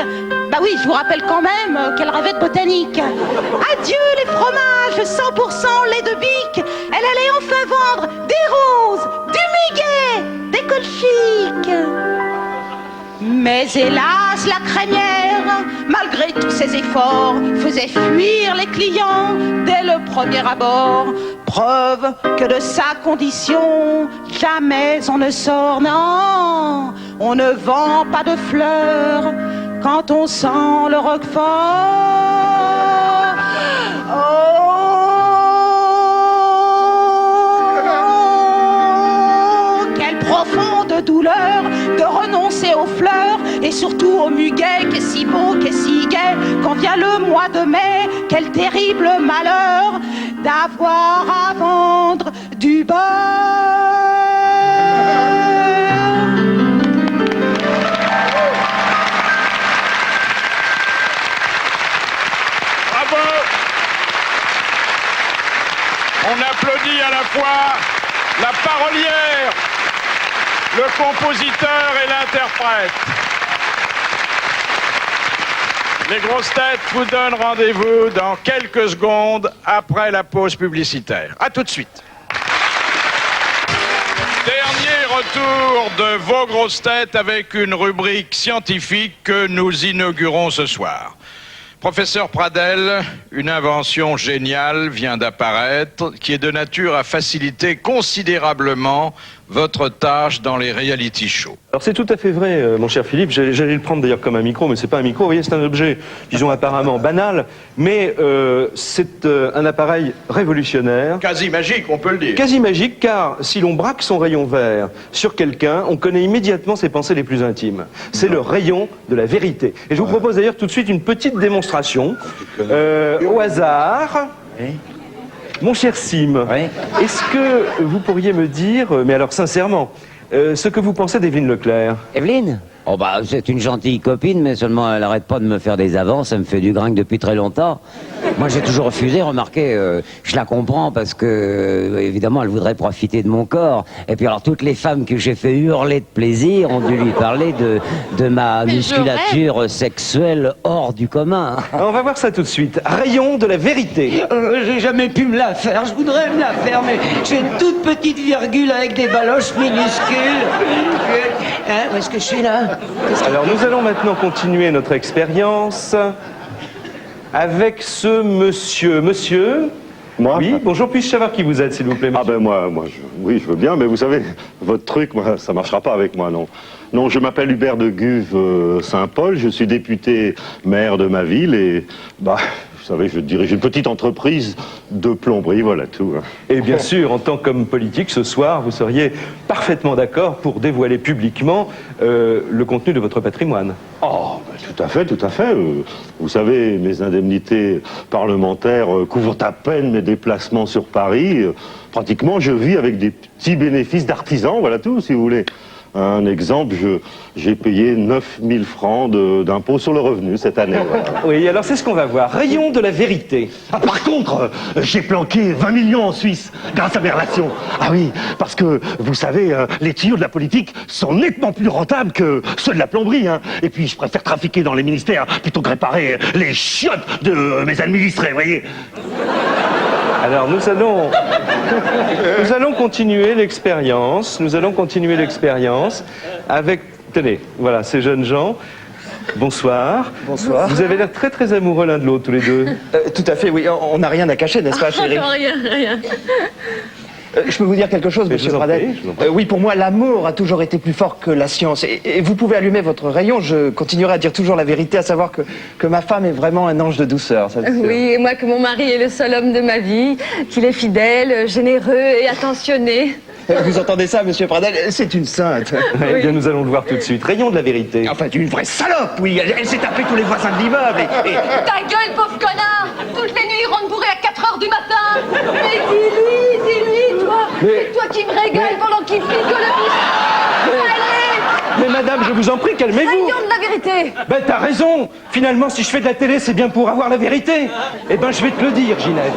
Bah oui, je vous rappelle quand même qu'elle rêvait de botanique. Adieu les fromages 100% lait de bique. Elle allait enfin vendre des roses, du muguet, des colchiques. Mais hélas, la crémière, malgré tous ses efforts, faisait fuir les clients dès le premier abord. Preuve que de sa condition, jamais on ne sort. Non, on ne vend pas de fleurs quand on sent le roquefort. Quelle profonde douleur de renoncer aux fleurs et surtout au muguet qui est si beau, qui est si gai. Quand vient le mois de mai, quel terrible malheur d'avoir à vendre du beurre. Bravo! On applaudit à la fois la parolière, le compositeur et l'interprète. Les grosses têtes vous donnent rendez-vous dans quelques secondes après la pause publicitaire. À tout de suite. Dernier retour de vos grosses têtes avec une rubrique scientifique que nous inaugurons ce soir. Professeur Pradel, une invention géniale vient d'apparaître qui est de nature à faciliter considérablement votre tâche dans les reality shows. Alors c'est tout à fait vrai, mon cher Philippe, j'allais le prendre d'ailleurs comme un micro, mais c'est pas un micro, vous voyez, c'est un objet, disons, apparemment banal, mais c'est un appareil révolutionnaire. Quasi magique, on peut le dire. Quasi magique, car si l'on braque son rayon vert sur quelqu'un, on connaît immédiatement ses pensées les plus intimes. C'est le rayon de la vérité. Et je vous propose d'ailleurs tout de suite une petite démonstration, au hasard. Oui. Mon cher Sim, est-ce que vous pourriez me dire, mais alors sincèrement, ce que vous pensez d'Evelyne Leclerc? Evelyne? Oh bah, c'est une gentille copine, mais seulement elle arrête pas de me faire des avances, elle me fait du gringue depuis très longtemps. Moi j'ai toujours refusé, remarquez, je la comprends parce que, évidemment, elle voudrait profiter de mon corps. Et puis alors toutes les femmes que j'ai fait hurler de plaisir ont dû lui parler de ma musculature sexuelle hors du commun. On va voir ça tout de suite. Rayon de la vérité. J'ai jamais pu me la faire, je voudrais me la faire, mais j'ai une toute petite virgule avec des baloches minuscules. Hein, où est-ce que je suis là? Alors nous allons maintenant continuer notre expérience avec ce monsieur. Monsieur, Moi? Oui, bonjour, puis-je savoir qui vous êtes, s'il vous plaît? Ah ben oui, je veux bien, mais vous savez, votre truc, moi, ça marchera pas avec moi, non. Non, je m'appelle Hubert de Guve Saint-Paul, je suis député maire de ma ville et, vous savez, je dirige une petite entreprise de plomberie, voilà tout. Hein. Et bien sûr, en tant qu'homme politique, ce soir, vous seriez parfaitement d'accord pour dévoiler publiquement le contenu de votre patrimoine. Oh, tout à fait, tout à fait. Vous savez, mes indemnités parlementaires couvrent à peine mes déplacements sur Paris. Pratiquement, je vis avec des petits bénéfices d'artisan, voilà tout, si vous voulez. Un exemple, j'ai payé 9 000 francs d'impôt sur le revenu cette année. Voilà. Oui, alors c'est ce qu'on va voir. Rayon de la vérité. Ah, par contre, j'ai planqué 20 millions en Suisse grâce à mes relations. Ah oui, parce que, vous savez, les tuyaux de la politique sont nettement plus rentables que ceux de la plomberie. Hein. Et puis, je préfère trafiquer dans les ministères plutôt que réparer les chiottes de mes administrés, vous voyez. Alors nous allons continuer l'expérience. Nous allons continuer l'expérience avec, tenez, voilà, ces jeunes gens. Bonsoir. Bonsoir. Vous avez l'air très très amoureux l'un de l'autre, tous les deux. Tout à fait, oui. On n'a rien à cacher, n'est-ce pas, chérie? Rien. Je peux vous dire quelque chose, monsieur Pradel? Oui, pour moi, l'amour a toujours été plus fort que la science. Et vous pouvez allumer votre rayon, je continuerai à dire toujours la vérité, à savoir que ma femme est vraiment un ange de douceur. Ça, Oui, et moi que mon mari est le seul homme de ma vie, qu'il est fidèle, généreux et attentionné. Vous entendez ça, monsieur Pradel? C'est une sainte. Eh bien, nous allons le voir tout de suite. Rayon de la vérité. Enfin, une vraie salope, oui. Elle s'est tapée tous les voisins de l'immeuble. Ta gueule, pauvre connard! Toutes les nuits, il rentre bourré à 4h du matin! Mais dis-lui, toi! C'est toi qui me régale pendant qu'il pique le bis! Allez! Mais madame, je vous en prie, calmez-vous! Rayon de la vérité! Ben t'as raison! Finalement, si je fais de la télé, c'est bien pour avoir la vérité! Eh ben, je vais te le dire, Ginette.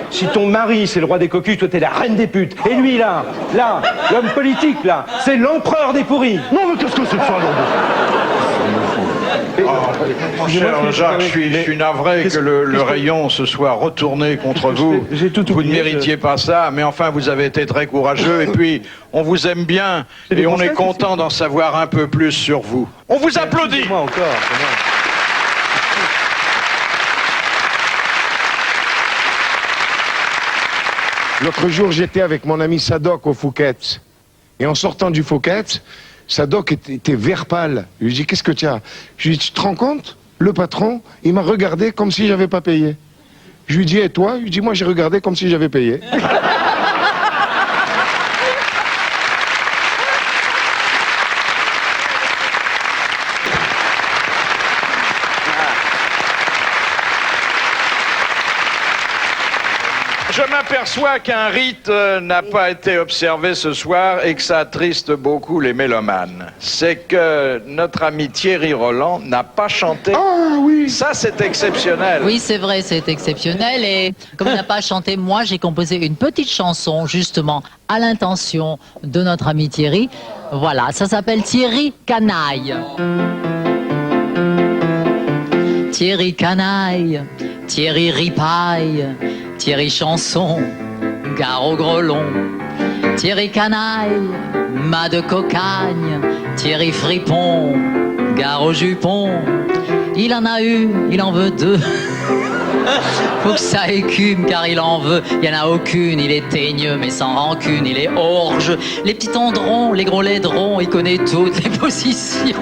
Si ton mari, c'est le roi des cocus, toi, t'es la reine des putes. Et lui, là, l'homme politique, là, c'est l'empereur des pourris. Non, mais qu'est-ce que c'est que ça, Mon cher Jacques, je suis navré que le rayon se soit retourné contre vous. Vous ne méritiez pas ça, mais enfin, vous avez été très courageux. Et puis, on vous aime bien et on est content d'en savoir un peu plus sur vous. On vous applaudit. Moi encore. L'autre jour, j'étais avec mon ami Sadoc au Fouquet's. Et en sortant du Fouquet's, Sadoc était vert pâle. Je lui ai dit, qu'est-ce que tu as? Je lui ai dit, tu te rends compte? Le patron, il m'a regardé comme si j'avais pas payé. Je lui ai dit, et toi? Il lui dit, moi j'ai regardé comme si j'avais payé. Je m'aperçois qu'un rite n'a pas été observé ce soir et que ça attriste beaucoup les mélomanes. C'est que notre ami Thierry Roland n'a pas chanté. Ah oui. Ça, c'est exceptionnel. Oui, c'est vrai, c'est exceptionnel. Et comme il n'a pas chanté, moi, j'ai composé une petite chanson, justement, à l'intention de notre ami Thierry. Voilà, ça s'appelle Thierry Canaille. Thierry Canaille, Thierry Ripaille, Thierry Chanson, gare au grelon. Thierry Canaille, mât de cocagne, Thierry Fripon, gare au jupon. Il en a une, il en veut deux. Faut que ça écume car il en veut. Il y en a aucune, il est teigneux mais sans rancune. Il est orge, les petits tendrons, les gros laidrons. Il connaît toutes les positions.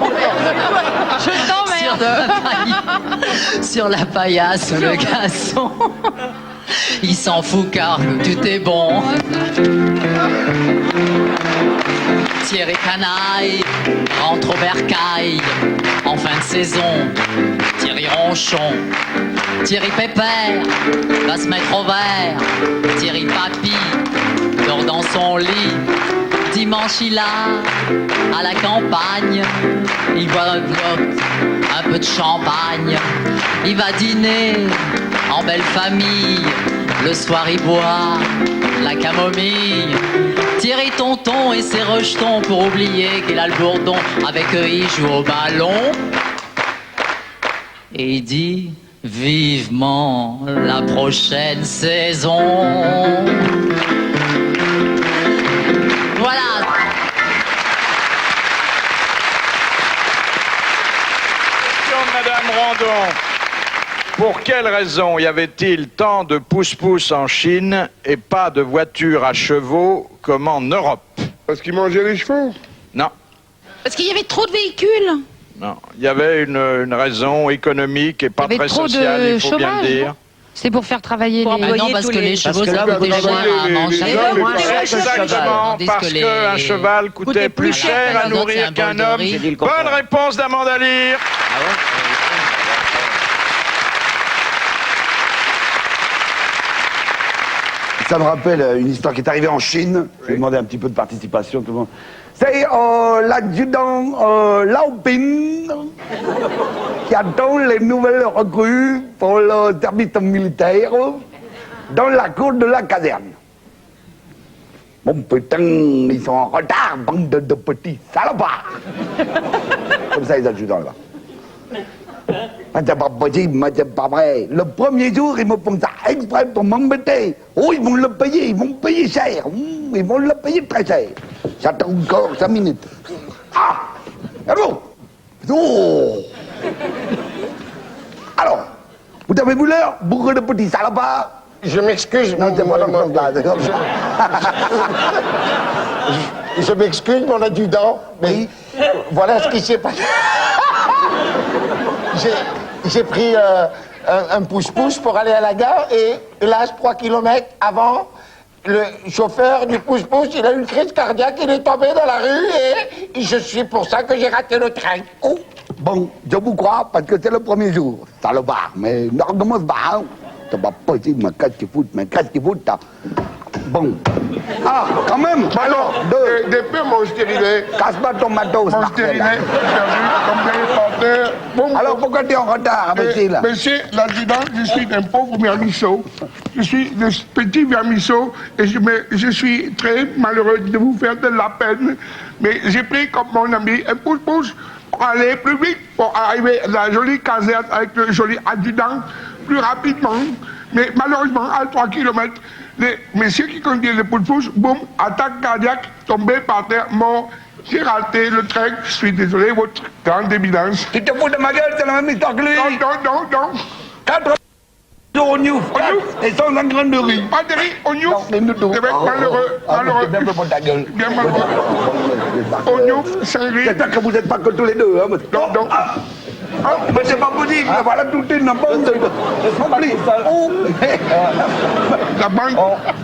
Je t'emmerde! Sur la paillasse ou le gazon. Il s'en fout car tout est bon. Thierry Canaille rentre au bercail en fin de saison. Thierry Ronchon, Thierry Pépère va se mettre au vert. Thierry Papy dort dans son lit. Dimanche il a à la campagne. Il boit un bloc, un peu de champagne. Il va dîner en belle famille. Le soir il boit la camomille. Thierry Tonton et ses rejetons pour oublier qu'il a le bourdon. Avec eux il joue au ballon. Et il dit vivement la prochaine saison. Voilà. Madame Randon. Pour quelle raison y avait-il tant de pousse-pousse en Chine et pas de voitures à chevaux comme en Europe? Parce qu'ils mangeaient les chevaux? Non, Parce qu'il y avait trop de véhicules. non. Il y avait une raison économique et pas Il y avait très trop sociale, de il faut bien le chômage, dire. non? C'est pour faire travailler Ah les... non, parce que les chevaux, que ça là, coûtait vous cher avez à les manger. hommes, les femmes. Exactement, Tandis parce que qu'un les- cheval coûtait plus cher à Les autres, c'est nourrir un qu'un bol de homme. riz. Bonne réponse d'Amanda Lear. Ça me rappelle une histoire qui est arrivée en Chine. Je vais demander un petit peu de participation, tout le monde. C'est l'adjudant Lao Ping qui attend les nouvelles recrues pour le service militaire dans la cour de la caserne. Bon putain, ils sont en retard, bande de petits salopards. Comme ça les adjudants là-bas. Ah, c'est pas possible, mais c'est pas vrai. Le premier jour, ils me font ça exprès pour m'embêter. Oh, ils vont le payer, ils vont payer cher. Ils vont le payer très cher. J'attends encore 5 minutes. Ah, allô. Oh. Alors, vous avez vu l'heure, bourre de petits salopards? Je m'excuse, Non, c'est pas le même cas, c'est comme ça. Je m'excuse, mon adjudant, mais voilà ce qui s'est passé. J'ai pris un pouce-pouce pour aller à la gare et hélas, 3 kilomètres avant, le chauffeur du pouce-pouce, il a eu une crise cardiaque, il est tombé dans la rue et je suis pour ça que j'ai raté le train. Oh, bon, je vous crois parce que c'est le premier jour. Salopard, mais ne recommence pas. Hein. C'est pas possible, mais qu'est-ce qu'il fout, ça? Bon. Ah, quand même, alors, Des peu mon stérilet. casse pas ton matos. Mon là. stérilet, perdu, comme des reporters. Bon, Alors, pourquoi tu es en retard, imbécile là? Monsieur l'adjudant, je suis un pauvre vermisseau. Je suis de ce petit vermisseau et je suis très malheureux de vous faire de la peine. Mais j'ai pris comme mon ami un pouce-pouce pour aller plus vite, pour arriver à la jolie caserne avec le joli adjudant plus rapidement. Mais malheureusement, à 3 kilomètres, les messieurs qui conduisent le pouce-pouce, boum, attaque cardiaque, tombé par terre, mort. J'ai raté le train, je suis désolé, votre grande évidence. Tu te fous de ma gueule, c'est la même histoire que lui. Non. 4 au News, et sans un grain de riz. Pas de riz, oignon. C'est malheureux. Bien peu pour ta gueule. Bien malheureux. Oignon, Saint-Riz. J'espère que vous n'êtes pas que tous les deux. Hein, Non. Mais c'est pas possible, voilà tout une bande de... Oh. La banque.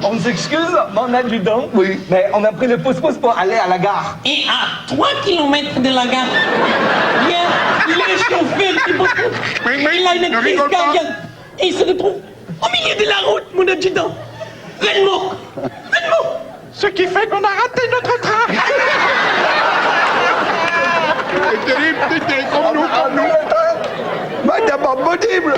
On s'excuse, mon adjudant. Oui. Mais on a pris le pouce-pouce pour aller à la gare. Et à 3 kilomètres de la gare, il est chauffeur qui il a une crise cardiaque et il se retrouve au milieu de la route, mon adjudant. Venmo. Ce qui fait qu'on a raté notre train. C'est terrible, comme nous. Mais c'est pas possible.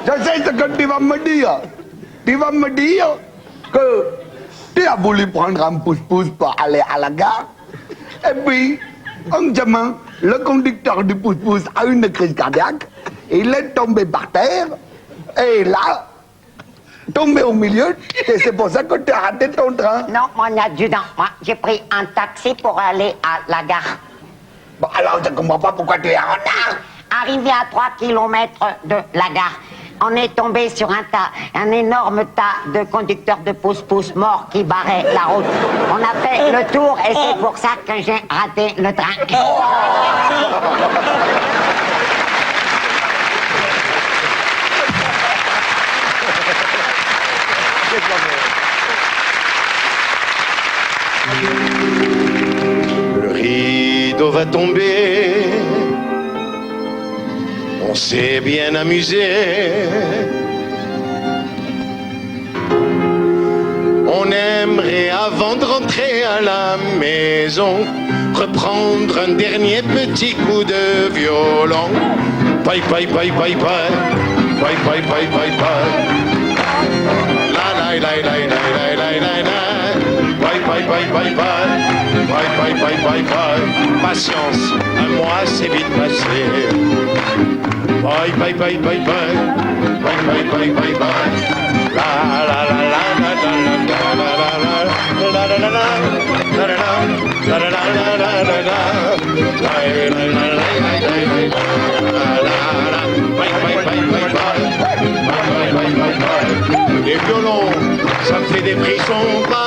Je sais ce que tu vas me dire. Tu vas me dire que tu as voulu prendre un pouce-pouce pour aller à la gare. Et puis, en chemin, le conducteur du pouce-pouce a eu une crise cardiaque. Il est tombé par terre. Et là, tombé au milieu. Et c'est pour ça que tu as raté ton train. Non, mon adjudant, moi, j'ai pris un taxi pour aller à la gare. Bon, alors, je ne comprends pas pourquoi tu es en retard. Arrivé à 3 kilomètres de la gare, on est tombé sur un énorme tas de conducteurs de pouce-pouce morts qui barraient la route. On a fait le tour et c'est pour ça que j'ai raté le train. Le rideau va tomber, on s'est bien amusé. On aimerait avant de rentrer à la maison reprendre un dernier petit coup de violon. Bye bye bye bye bye, bye bye bye bye bye. La la la la la la la la la. Bye bye bye bye bye, bye bye bye bye bye. Patience, un mois c'est vite passé. Bye bye bye bye bye, bye bye bye bye bye. La la la la la la la la la la. Les violons, ça me fait des frissons.